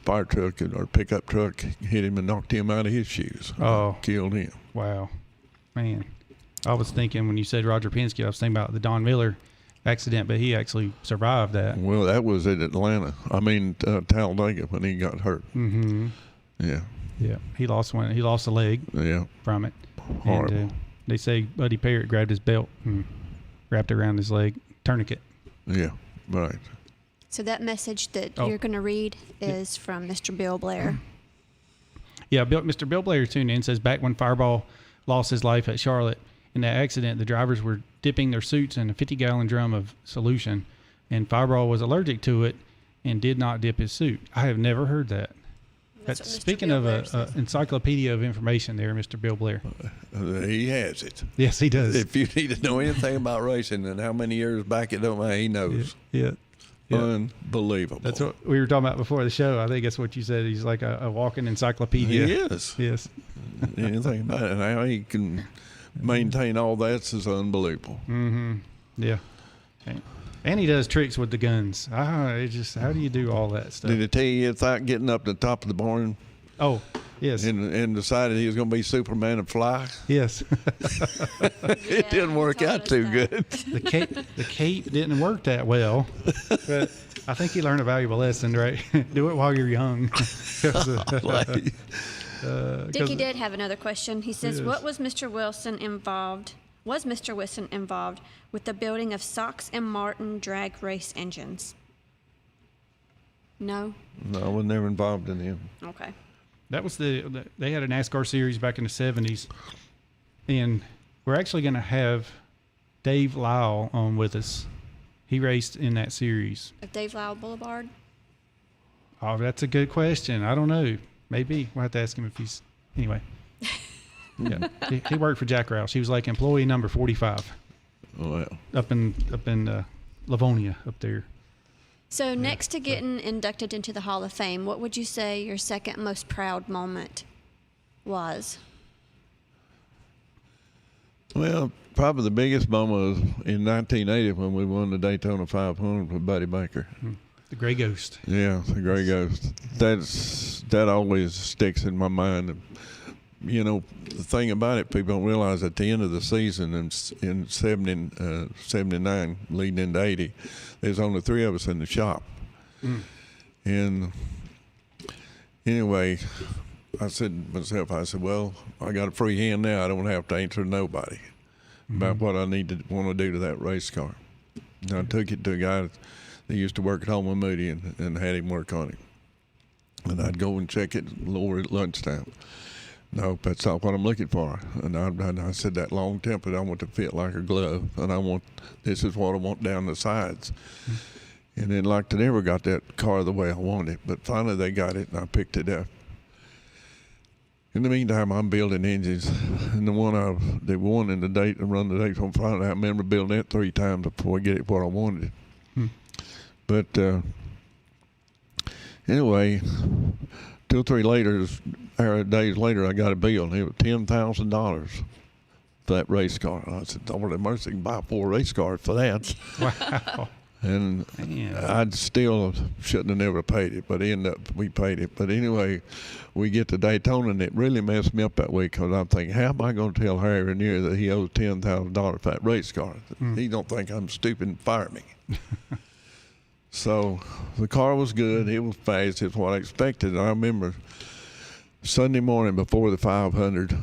fire truck or pickup truck hit him and knocked him out of his shoes. Killed him. Wow, man. I was thinking when you said Roger Penske, I was thinking about the Don Miller accident, but he actually survived that. Well, that was at Atlanta. I mean, Talladega when he got hurt. Yeah. Yeah, he lost a leg. Yeah. From it. Horrible. And, they say Buddy Parrott grabbed his belt and wrapped it around his leg, tourniquet. Yeah, right. So that message that you're going to read is from Mr. Bill Blair. Yeah, Mr. Bill Blair tuned in and says, back when Fireball lost his life at Charlotte, in that accident, the drivers were dipping their suits in a 50-gallon drum of solution, and Fireball was allergic to it and did not dip his suit. I have never heard that. Speaking of an encyclopedia of information there, Mr. Bill Blair. He has it. Yes, he does. If you need to know anything about racing and how many years back it don't matter, he knows. Yeah. Unbelievable. That's what we were talking about before the show. I think that's what you said. He's like a walking encyclopedia. He is. Yes. Anything about it. And how he can maintain all that is unbelievable. Yeah. And he does tricks with the guns. It's just, how do you do all that stuff? Did he tell you about getting up to the top of the barn? Oh, yes. And decided he was going to be Superman and fly? Yes. It didn't work out too good. The cape didn't work that well, but I think he learned a valuable lesson, right? Do it while you're young. Dickie did have another question. He says, "What was Mr. Wilson involved? Was Mr. Wilson involved with the building of Sox and Martin drag race engines?" No. No, I was never involved in him. Okay. That was they had a NASCAR series back in the 70s, and we're actually going to have Dave Lyle on with us. He raced in that series. Of Dave Lyle Boulevard? Oh, that's a good question. I don't know. Maybe we'll have to ask him if he's anyway. Yeah, he worked for Jack Roush. He was like employee number 45. Oh, well. Up in Livonia up there. So next to getting inducted into the Hall of Fame, what would you say your second most proud moment was? Well, probably the biggest moment was in 1980 when we won the Daytona 500 with Buddy Baker. The Gray Ghost. Yeah, the Gray Ghost. That always sticks in my mind. You know, the thing about it, people don't realize at the end of the season in 79, leading into 80, there's only 3 of us in the shop. And anyway, I said to myself, well, I got a free hand now. I don't have to answer to nobody about what I want to do to that race car. And I took it to a guy that used to work at Holman-Moody and had him work on it. And I'd go and check it lower at lunchtime. No, that's not what I'm looking for. And I said that long tempered, I want to fit like a glove, and this is what I want down the sides. And then like they never got that car the way I wanted it, but finally they got it, and I picked it up. In the meantime, I'm building engines, and the one they won in the run the Daytona 500, I remember building it 3 times before I get it what I wanted. But anyway, 2 or 3 days later, I got a bill, and it was $10,000 for that race car. And I said, "Lord have mercy, I can buy 4 race cars for that." Wow. And I'd still shouldn't have never paid it, but we paid it. But anyway, we get to Daytona, and it really messed me up that week because I'm thinking, how am I going to tell Harry Ranier that he owes $10,000 for that race car? He don't think I'm stupid and fire me. So the car was good. It was fast. It's what I expected. And I remember Sunday morning before the 500,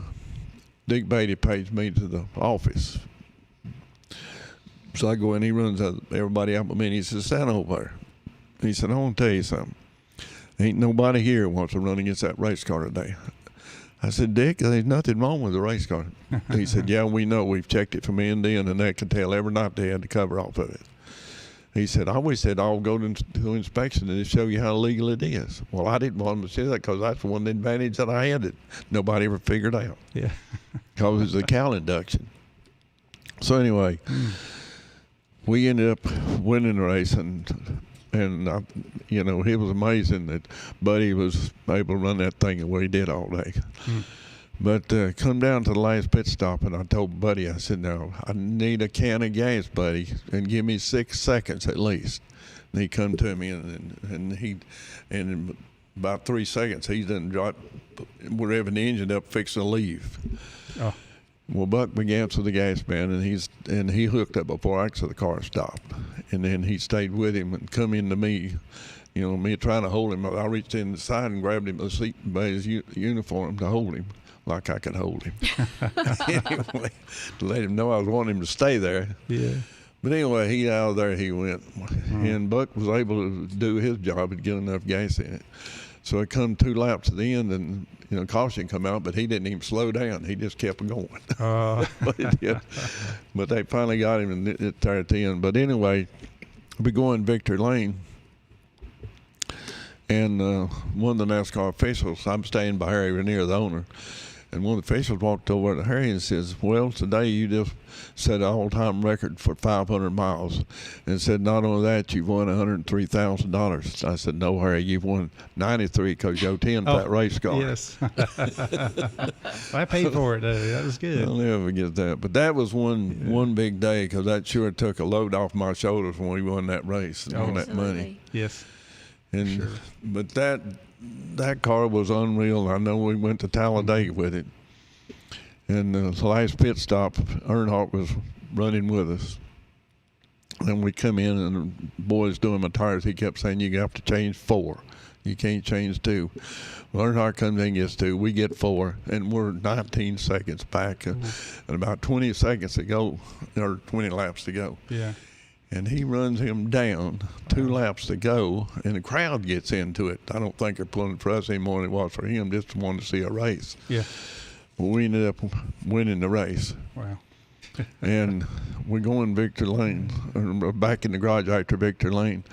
Dick Beatty paged me to the office. So I go in, he runs everybody out but me, and he says, "Stand over there." He said, "I want to tell you something. Ain't nobody here wants to run against that race car today." I said, "Dick, there's nothing wrong with the race car." He said, "Yeah, we know. We've checked it from end to end, and they can tell every night they had the cover off of it." He said, "I always said I'll go to inspection and show you how illegal it is." Well, I didn't want him to say that because that's one advantage that I had that nobody ever figured out. Yeah. Because it was a Cale induction. So anyway, we ended up winning the race, and it was amazing that Buddy was able to run that thing the way he did all day. But come down to the last pit stop, and I told Buddy, I said, "Now, I need a can of gas, Buddy, and give me 6 seconds at least." And he come to me, and in about 3 seconds, he done dropped, we're revving the engine up, fixing to leave. Oh. Well, Buck began to the gas man, and he hooked up before actually the car stopped. And then he stayed with him and come into me, me trying to hold him. I reached in the side and grabbed him by the seat by his uniform to hold him, like I could hold him. Anyway, to let him know I was wanting him to stay there. Yeah. But anyway, he out of there he went. And Buck was able to do his job and get enough gas in it. So it come 2 laps to the end, and caution come out, but he didn't even slow down. He just kept going. But they finally got him there at the end. But anyway, we go in Victory Lane, and one of the NASCAR officials, I'm staying by Harry Ranier, the owner, And one of the officials walked over to Harry and says, well, today you just set an all-time record for 500 miles. And said, not only that, you've won $103,000. I said, no, Harry, you've won 93 because you owe 10 for that race car. Yes. I paid for it, though. That was good. I'll never forget that. But that was one big day because that sure took a load off my shoulders when we won that race and won that money. Yes. And sure. But that car was unreal. I know we went to Talladega with it. And the last pit stop, Earnhardt was running with us. And we come in, and the boys doing my tires, he kept saying, you have to change 4. You can't change 2. Well, Earnhardt comes in and gets 2. We get 4, and we're 19 seconds back. And about 20 seconds to go, or 20 laps to go. Yeah. And he runs him down, 2 laps to go, and the crowd gets into it. I don't think they're pulling for us anymore than it was for him, just wanted to see a race. Yeah. Well, we ended up winning the race. Wow. And we go in Victor Lane, or back in the garage after Victor Lane.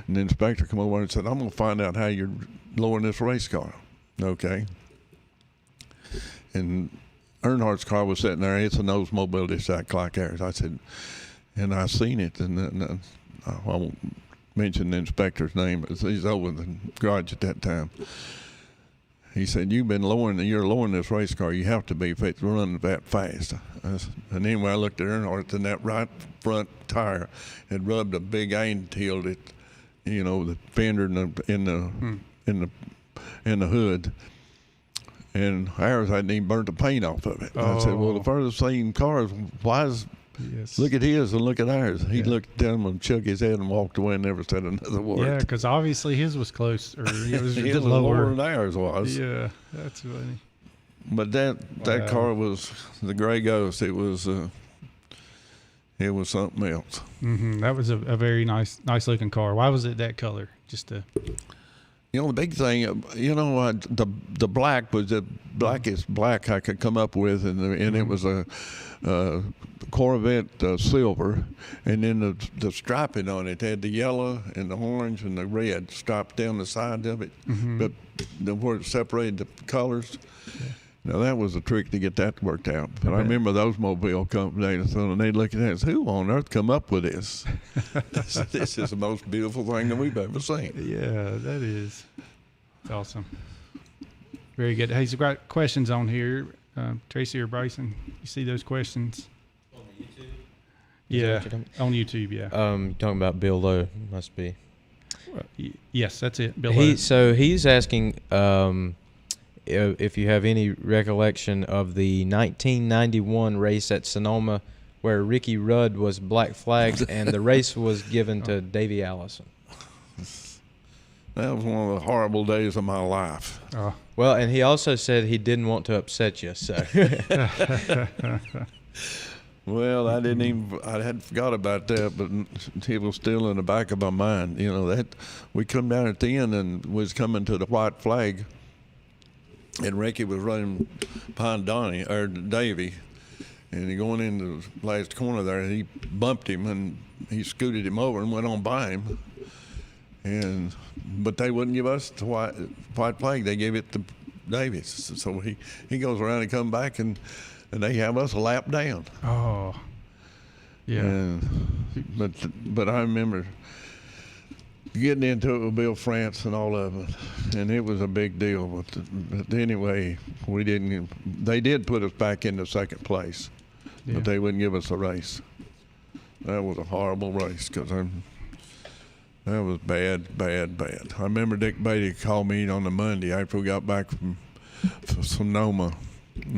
And the inspector come over and said, I'm going to find out how you're lowering this race car. Okay. And Earnhardt's car was sitting there. It's a Oldsmobile just like ours. I said, and I seen it, and I won't mention the inspector's name, but he's over in the garage at that time. He said, you're lowering this race car. You have to be if it's running that fast. And anyway, I looked at Earnhardt, and that right front tire had rubbed a big antilt at, the fender in the hood. And ours hadn't even burnt the paint off of it. I said, well, the furthest seen cars, look at his and look at ours. He looked at them and shook his head and walked away and never said another word. Yeah, because obviously his was close, or it was his was lower than ours was. Yeah, that's funny. But that car was the Gray Ghost. It was something else. Mm-hmm. That was a very nice looking car. Why was it that color? Just to. The big thing, the black was the blackest black I could come up with, and it was a Corvette silver, and then the striping on it had the yellow and the orange and the red striped down the side of it, but where it separated the colors. Yeah. Now that was a trick to get that worked out. But I remember those mobile companies, and they'd look at that and say, who on earth come up with this? This is the most beautiful thing that we've ever seen. Yeah, that is. It's awesome. Very good. Hey, some great questions on here. Tracy or Bryson, you see those questions? On YouTube? Yeah, on YouTube, yeah. Talking about Bill Lowe, must be. Yes, that's it. Bill Lowe. So he's asking if you have any recollection of the 1991 race at Sonoma where Ricky Rudd was black flagged and the race was given to Davey Allison. That was one of the horrible days of my life. Oh. Well, and he also said he didn't want to upset you, so. Well, I had forgot about that, but it was still in the back of my mind. That we come down at the end and was coming to the white flag, and Ricky was running behind Davey, and he going into the last corner there, and he bumped him, and he scooted him over and went on by him. But they wouldn't give us the white flag. They gave it to Davis. So he goes around and come back, and they have us a lap down. Oh, yeah. But I remember getting into it with Bill France and all of it, and it was a big deal. But anyway, they did put us back into second place, but they wouldn't give us a race. That was a horrible race because that was bad. I remember Dick Beatty called me on the Monday after we got back from Sonoma.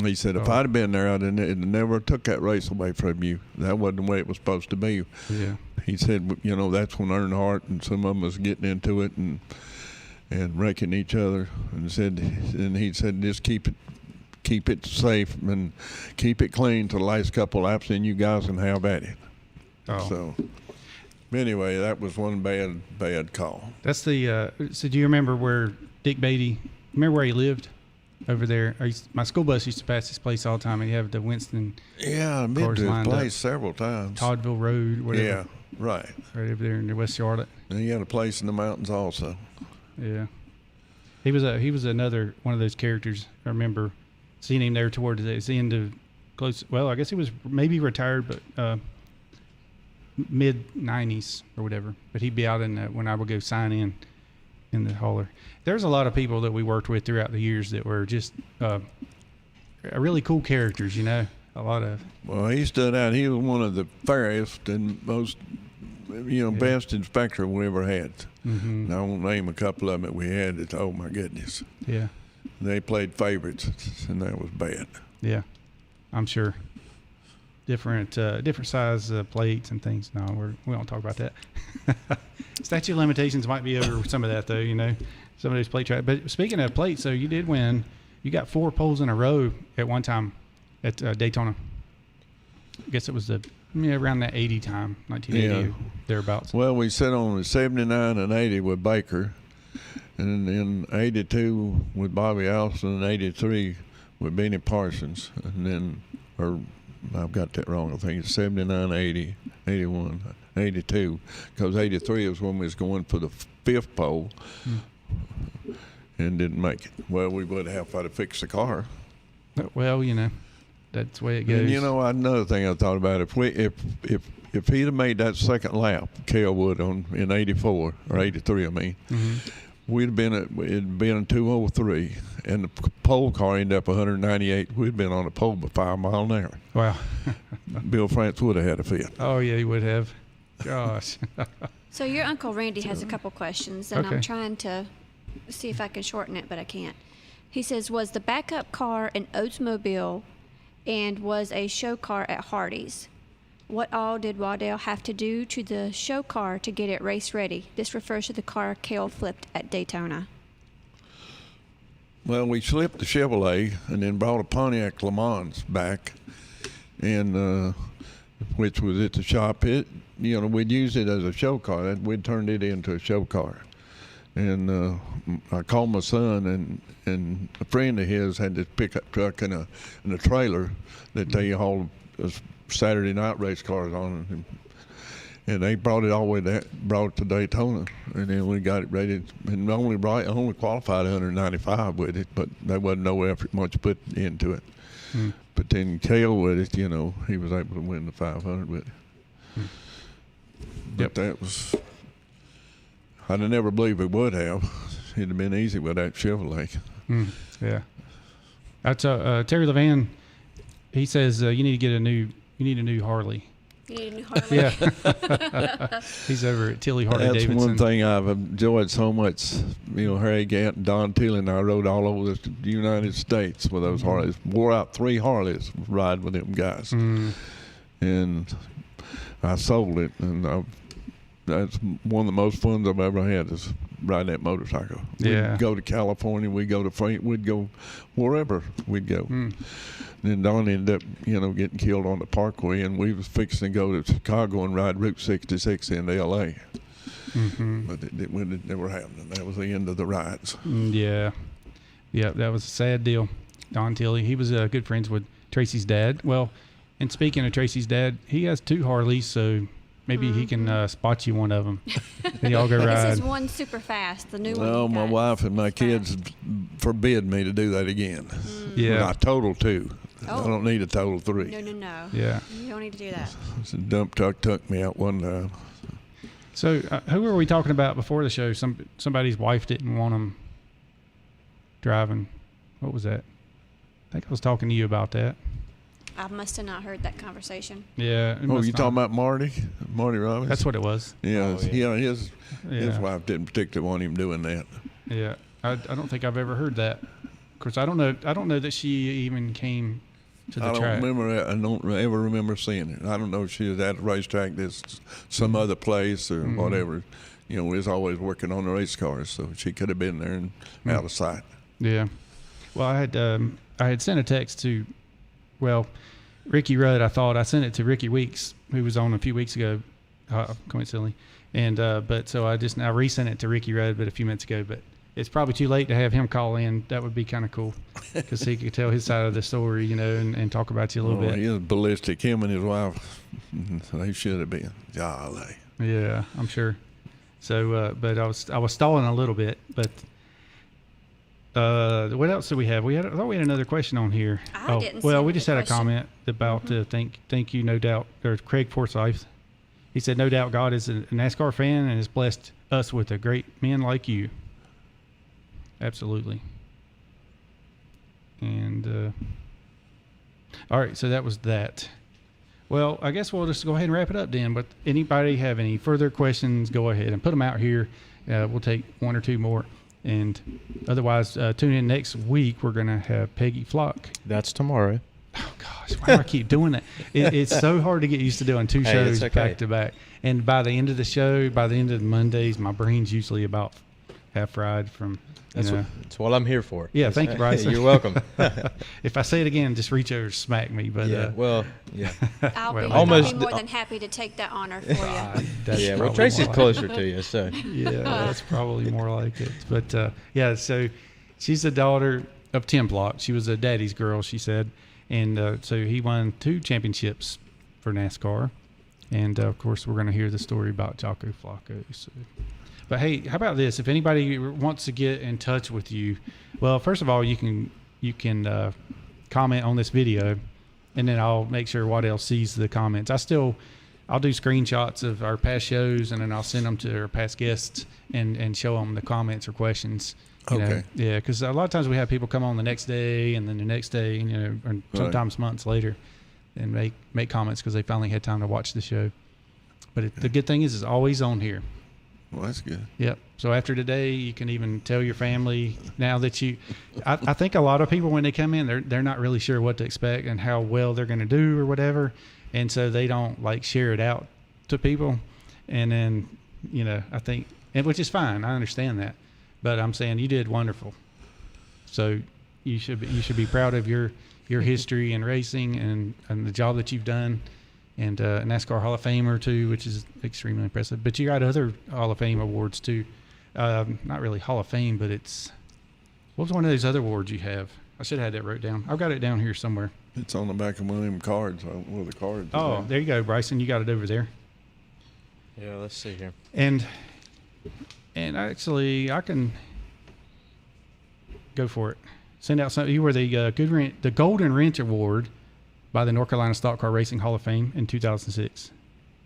He said, if I'd have been there, I'd never took that race away from you. That wasn't the way it was supposed to be. Yeah. He said, that's when Earnhardt and some of them was getting into it and wrecking each other. And he said, just keep it safe and keep it clean till the last couple laps, and you guys can have at it. Oh. So anyway, that was one bad call. That's the. So do you remember where Dick Beatty? Remember where he lived? Over there, my school bus used to pass this place all the time, and you have the Winston. Yeah, I've been to this place several times. Toddville Road, whatever. Yeah, right. Right over there in West Charlotte. And he had a place in the mountains also. Yeah, he was another one of those characters. I remember seen him there toward the end of close. Well, I guess he was maybe retired, but mid 90s or whatever. But he'd be out in when I would go sign in the hauler. There's a lot of people that we worked with throughout the years that were just really cool characters, you know. A lot of. Well, he stood out. He was one of the fairest and most, best inspector we ever had. Mm-hmm. And I won't name a couple of them that we had that, oh my goodness. Yeah. They played favorites, and that was bad. Yeah, I'm sure. Different size plates and things. No, we don't talk about that. Statute of limitations might be over some of that, though, you know, some of those plate tracks. But speaking of plates, so you did win. You got 4 poles in a row at one time at Daytona. I guess it was around that 80 time, 1980, thereabouts. Well, we sat on the 79 and 80 with Baker, and then 82 with Bobby Allison, and 83 with Benny Parsons, and then, or I've got that wrong. I think it's 79, 80, 81, 82, because 83 was when we was going for the 5th pole and didn't make it. Well, we would have to fix the car. Well, you know, that's the way it goes. And another thing I thought about, if he'd have made that second lap, Cale would in 84 or 83, I mean. Mm-hmm. It'd been 203, and the pole car ended up 198. We'd been on the pole by 5 miles an hour. Wow. Bill France would have had a fit. Oh, yeah, he would have. Gosh. So your Uncle Randy has a couple questions, and Okay. I'm trying to see if I can shorten it, but I can't. He says, was the backup car an Oldsmobile and was a show car at Hardee's? What all did Waddell have to do to the show car to get it race ready? This refers to the car Cale flipped at Daytona. Well, we slipped the Chevrolet and then brought a Pontiac Le Mans back, and which was at the shop. We'd use it as a show car. We'd turned it into a show car. And I called my son, and a friend of his had this pickup truck and a trailer that they hauled Saturday night race cars on, and they brought it all the way brought it to Daytona, and then we got it ready, and only qualified 195 with it, but there wasn't no effort much put into it. But then Cale with it, he was able to win the 500 with it. But that was, I'd have never believed it would have. It'd have been easy with that Chevrolet. Yeah. That's Terry Levan. He says you need a new Harley. You need a new Harley? Yeah. He's over at Tilly Harley Davidson. That's one thing I've enjoyed so much. Harry Gant and Don Tilly and I rode all over the United States with those Harleys. Wore out 3 Harleys riding with them guys. And I sold it, and that's one of the most fun I've ever had is riding that motorcycle. Yeah. We'd go to California, we'd go to France, we'd go wherever we'd go. Then Don ended up, getting killed on the Parkway, and we was fixing to go to Chicago and ride Route 66 into L.A. But it never happened. That was the end of the rides. Yeah. Yeah, that was a sad deal. Don Tilly, he was good friends with Tracy's dad. Well, and speaking of Tracy's dad, he has 2 Harleys, so maybe he can spot you one of them. And y'all go ride. This is one super fast, the new one. Well, my wife and my kids forbid me to do that again. Yeah. I total 2. Oh. I don't need a total 3. No. Yeah. You don't need to do that. The dump truck took me out one time. So who were we talking about before the show? Somebody's wife didn't want him driving. What was that? I think I was talking to you about that. I must have not heard that conversation. Yeah. Oh, you talking about Marty Robbins? That's what it was. Yeah, his wife didn't particularly want him doing that. Yeah, I don't think I've ever heard that. Of course, I don't know that she even came to the track. I don't ever remember seeing it. I don't know if she was at a racetrack that's some other place or whatever. We was always working on the race cars, so she could have been there and out of sight. Yeah. Well, I had sent a text to, Ricky Rudd. I sent it to Ricky Weeks, who was on a few weeks ago, coincidentally, and but so I resent it to Ricky Rudd, but a few minutes ago. But it's probably too late to have him call in. That would be kind of cool because he could tell his side of the story, and talk about you a little bit. He was ballistic. Him and his wife, they should have been. Golly. Yeah, I'm sure. So, but I was stalling a little bit, but What else do we have? I thought we had another question on here. I didn't see well, we another just had a question. comment about thank you, no doubt, or Craig Forsyth. He said, no doubt God is a NASCAR fan and has blessed us with a great men like you. Absolutely. And all right, so that was that. Well, I guess we'll just go ahead and wrap it up then. But anybody have any further questions, go ahead and put them out here. We'll take one or two more. And otherwise, tune in next week. We're going to have Peggy Flock. That's tomorrow. Oh, gosh, why do I keep doing that? It's so hard to get used to doing two shows back to back. And by the end of the show, by the end of the Mondays, my brain's usually about half fried from, That's what I'm here for. Yeah, thank you, Bryson. You're welcome. If I say it again, just reach over and smack me. But yeah. I'll be almost more than happy to take that honor for you. Yeah, well, Tracy's closer to you, so. Yeah, that's probably more like it. But, yeah, so she's the daughter of Tim Block. She was a daddy's girl, she said. And so he won 2 championships for NASCAR. And, of course, we're going to hear the story about Jocko Flacco. So. But, hey, how about this? If anybody wants to get in touch with you, well, first of all, you can comment on this video, and then I'll make sure Waddell sees the comments. I'll do screenshots of our past shows, and then I'll send them to our past guests and show them the comments or questions. You know? Yeah, because a lot of times we have people come on the next day and then the next day, or sometimes months later, and make comments because they finally had time to watch the show. But the good thing is it's always on here. Well, that's good. Yep. So after today, you can even tell your family now that I think a lot of people, when they come in, they're not really sure what to expect and how well they're going to do or whatever. And so they don't share it out to people. And then, I think, which is fine. I understand that. But I'm saying you did wonderful. So you should be proud of your history in racing and the job that you've done. And NASCAR Hall of Famer too, which is extremely impressive. But you got other Hall of Fame awards too. Not really Hall of Fame, but what was one of those other awards you have? I should have had that wrote down. I've got it down here somewhere. It's on the back of one of them cards. One of the cards. Oh, there you go, Bryson. You got it over there. Yeah, let's see here. And actually, I can go for it. Send out something. You were the Golden Wrench Award by the North Carolina Stock Car Racing Hall of Fame in 2006.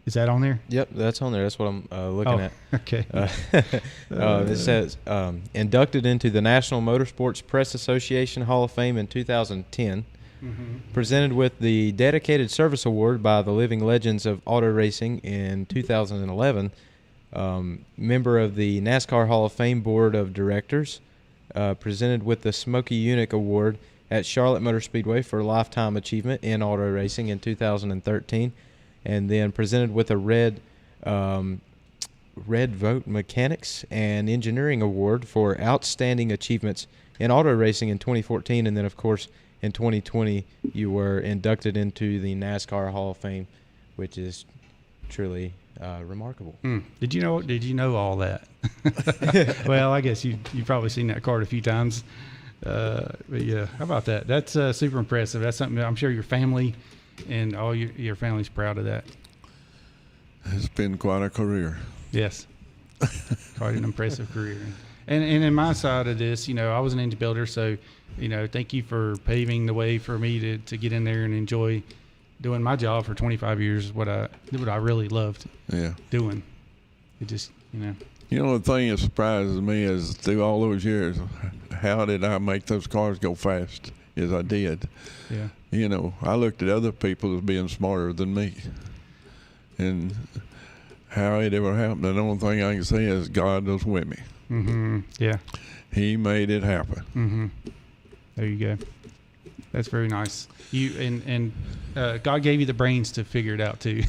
Is that on there? Yep, that's on there. That's what I'm looking at. Okay. It says inducted into the National Motorsports Press Association Hall of Fame in 2010. Presented with the Dedicated Service Award by the Living Legends of Auto Racing in 2011. Member of the NASCAR Hall of Fame Board of Directors. Presented with the Smokey Unick Award at Charlotte Motor Speedway for lifetime achievement in auto racing in 2013. And then presented with a Red Vote Mechanics and Engineering Award for outstanding achievements in auto racing in 2014. And then, of course, in 2020, you were inducted into the NASCAR Hall of Fame, which is truly remarkable. Did you know all that? Well, I guess you've probably seen that card a few times. But yeah, how about that? That's super impressive. That's something that I'm sure your family and all your family's proud of that. It's been quite a career. Yes. Quite an impressive career. And in my side of this, I was an engine builder, so, thank you for paving the way for me to get in there and enjoy doing my job for 25 years, what I really loved doing. It just, The thing that surprises me is through all those years, how did I make those cars go fast as I did? Yeah. I looked at other people as being smarter than me. And how it ever happened, the only thing I can say is God was with me. Mm-hmm. Yeah. He made it happen. Mm-hmm. There you go. That's very nice. You and God gave you the brains to figure it out too.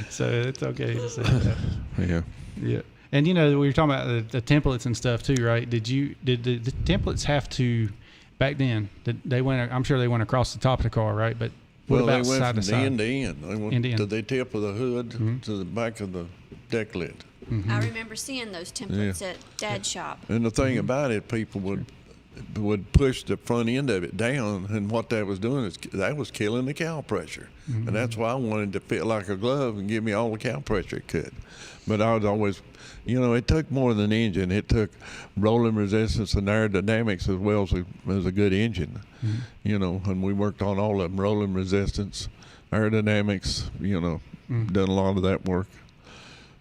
So it's okay to say that. Yeah. Yeah. And we were talking about the templates and stuff too, right? Did the templates have to back then? I'm sure they went across the top of the car, right? But what about they went side from to side? end to end. They went to the tip of the hood to the back of the deck lid. I remember seeing those templates at Dad's shop. And the thing about it, people would would push the front end of it down, and what that was doing is that was killing the cowl pressure. And that's why I wanted to fit like a glove and give me all the cowl pressure it could. But I was always, it took more than the engine. It took rolling resistance and aerodynamics as well as a good engine. And we worked on all of them: rolling resistance, aerodynamics. Done a lot of that work.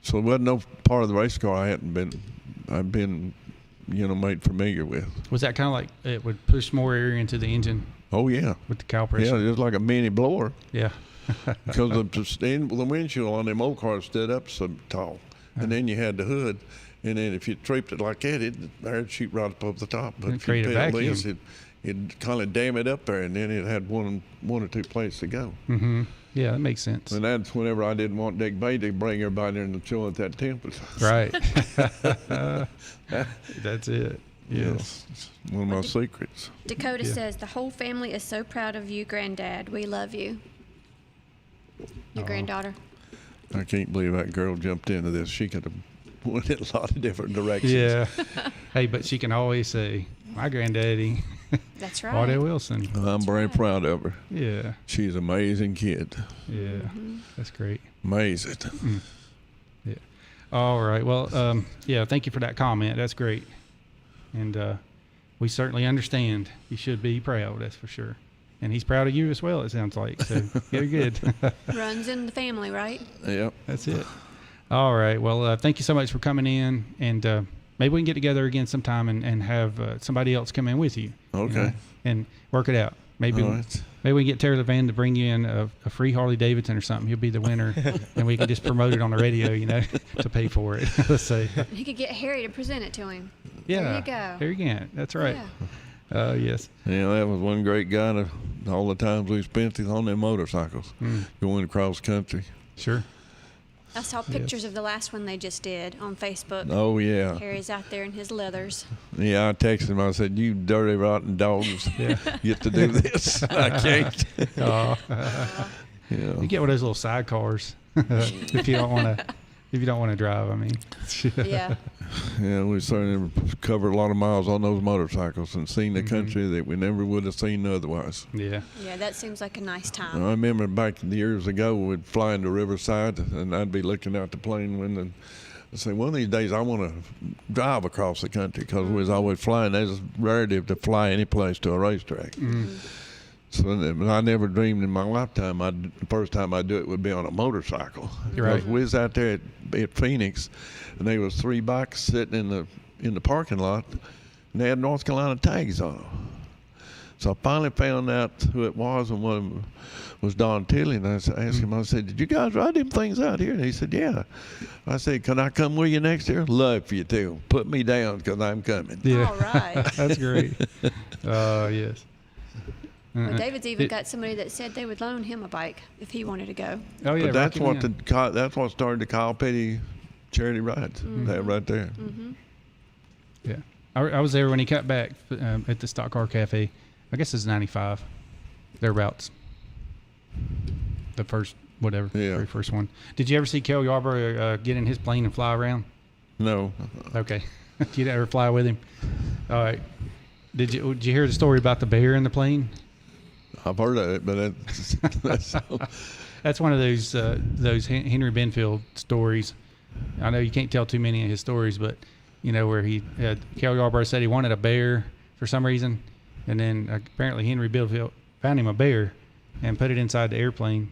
So it wasn't no part of the race car I've been made familiar with. Was that kind of like it would push more air into the engine? Oh yeah, with the cowl pressure. Yeah, just like a mini blower. Yeah. Because the windshield on them old cars stood up so tall, and then you had the hood, and then if you draped it like that, it'd shoot right up over the top. But if create you a vacuum. It'd kind of dam it up there, and then it had one or two places to go. Mm-hmm. Yeah, that makes sense. And that's whenever I didn't want Dick Bay to bring everybody in and chill at that temperature. Right. That's it. Yes. It's one of my secrets. Dakota says, the whole family is so proud of you, Granddad. We love you. Your granddaughter. I can't believe that girl jumped into this. She could have went in a lot of different directions. Yeah. Hey, but she can always say, my granddaddy. That's right. Waddell Wilson. I'm very proud of her. Yeah. She's an amazing kid. Yeah. That's great. Amazing. Yeah. All right. Well, yeah, thank you for that comment. That's great. And we certainly understand. You should be proud, that's for sure. And he's proud of you as well, it sounds like. So you're good. Runs in the family, right? Yep. That's it. All right. Well, thank you so much for coming in. And maybe we can get together again sometime and have somebody else come in with you. Okay. And work it out. Maybe maybe we can get Terry Levan to bring you in a free Harley Davidson or something. He'll be the winner, and we can just promote it on the radio, to pay for it. Let's say. He could get Harry to present it to him. Yeah. There you go. There you go. That's right. Yeah. Yes. Yeah, that was one great guy. All the times we spent on them motorcycles, going across country. Sure. I saw pictures of the last one they just did on Facebook. Oh, yeah. Harry's out there in his leathers. Yeah, I texted him. I said, you dirty, rotten dogs, get to do this. I can't. Yeah. Yeah. You get one of those little sidecars if you don't want to drive. I mean. Yeah. Yeah, we certainly covered a lot of miles on those motorcycles and seen the country that we never would have seen otherwise. Yeah. Yeah, that seems like a nice time. I remember back years ago, we'd fly into Riverside, and I'd be looking out the plane window. I'd say, one of these days I want to drive across the country, because we was always flying. There's a rarity to fly any place to a racetrack. So I never dreamed in my lifetime the first time I'd do it would be on a motorcycle. Right. We was out there at Phoenix, and there was 3 bikes sitting in the parking lot, and they had North Carolina tags on them. So I finally found out who it was, and one of them was Don Tilley, and I asked him, I said, did you guys ride them things out here? And he said, yeah. I said, can I come with you next year? Love for you to. Put me down, because I'm coming. Yeah. All right. That's great. Yes. Well, David's even got somebody that said they would loan him a bike if he wanted to go. Oh yeah, but that's what started the Kyle Petty charity rides. That right there. Yeah, I was there when he cut back at the Stock Car Cafe. I guess it's 95, thereabouts. The first very first one. Did you ever see Cale Yarborough get in his plane and fly around? No. Okay. Did you ever fly with him? All right. Did you hear the story about the bear in the plane? I've heard of it, but that's one of those Henry Benfield stories. I know you can't tell too many of his stories, but where Cale Yarborough said he wanted a bear for some reason, and then apparently Henry Benfield found him a bear and put it inside the airplane,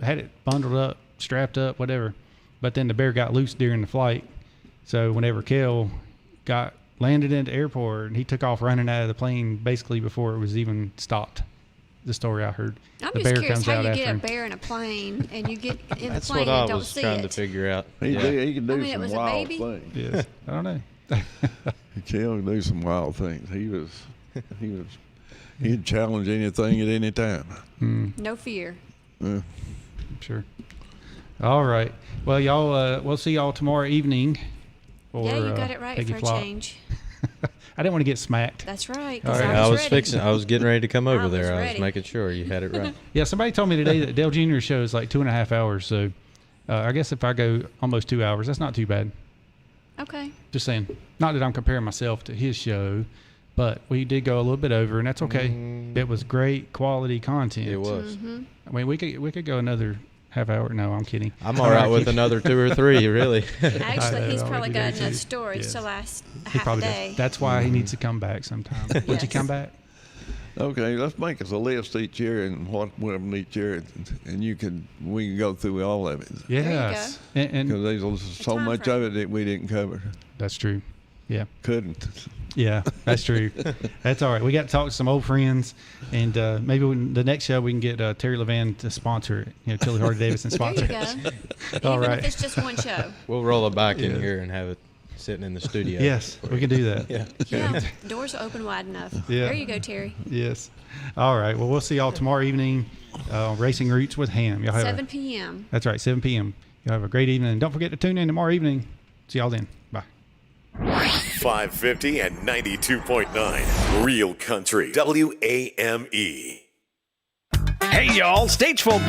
had it bundled up, strapped up, whatever. But then the bear got loose during the flight, so whenever Cale landed in the airport, and he took off running out of the plane basically before it was even stopped. The story I heard. I'm the just bear curious comes how out you after get a him. bear in a plane and you get in That's the plane what I and don't was see trying it. to figure out. He can do it some was a wild baby? things. Yes, I don't know. Cale can do some wild things. He'd challenge anything at any time. No fear. Sure. All right. Well, y'all, we'll see y'all tomorrow evening. Yeah, you got it right Peggy for a Flop. change. I didn't want to get smacked. That's right. All right. I was ready. I was getting ready to come over I was there. I was ready. making sure you had it right. Yeah, somebody told me today that Dale Jr.'s show is like 2.5 hours. So I guess if I go almost 2 hours, that's not too bad. Okay. Just saying. Not that I'm comparing myself to his show, but we did go a little bit over, and that's okay. It was great quality content. It was. I mean, we could go another half hour. No, I'm kidding. I'm all right with another 2 or 3, really. Actually, he's know, probably we do got that enough too. storage Yes. to last a He half a probably day. does. That's why he needs to come back sometime. Would you Yes. come back? Okay, let's make us a list each year and what went each year, and we can go through all of it. Yes. And Because there's so time much frame. of it that we didn't cover. that's true. Yeah. Couldn't. Yeah, that's true. That's all right. We got to talk to some old friends, and maybe the next show we can get Terry Levan to sponsor it. You know, Tilly Hardy Davidson There sponsor you it. go. All Even right. if it's just one show. We'll roll it back in Yeah. here and have it sitting in the studio. Yes, we can do that. Yeah. Yeah, doors are open wide enough. Yeah. There you go, Terry. Yes. All right. Well, we'll see y'all tomorrow evening. Racing Roots with Hamm. Y'all have 7 p.m. That's right, 7 p.m. Y'all have a great evening. And don't forget to tune in tomorrow evening. See y'all then. Bye. 550 and 92.9. Real Country. WAME. Hey, y'all, Statesville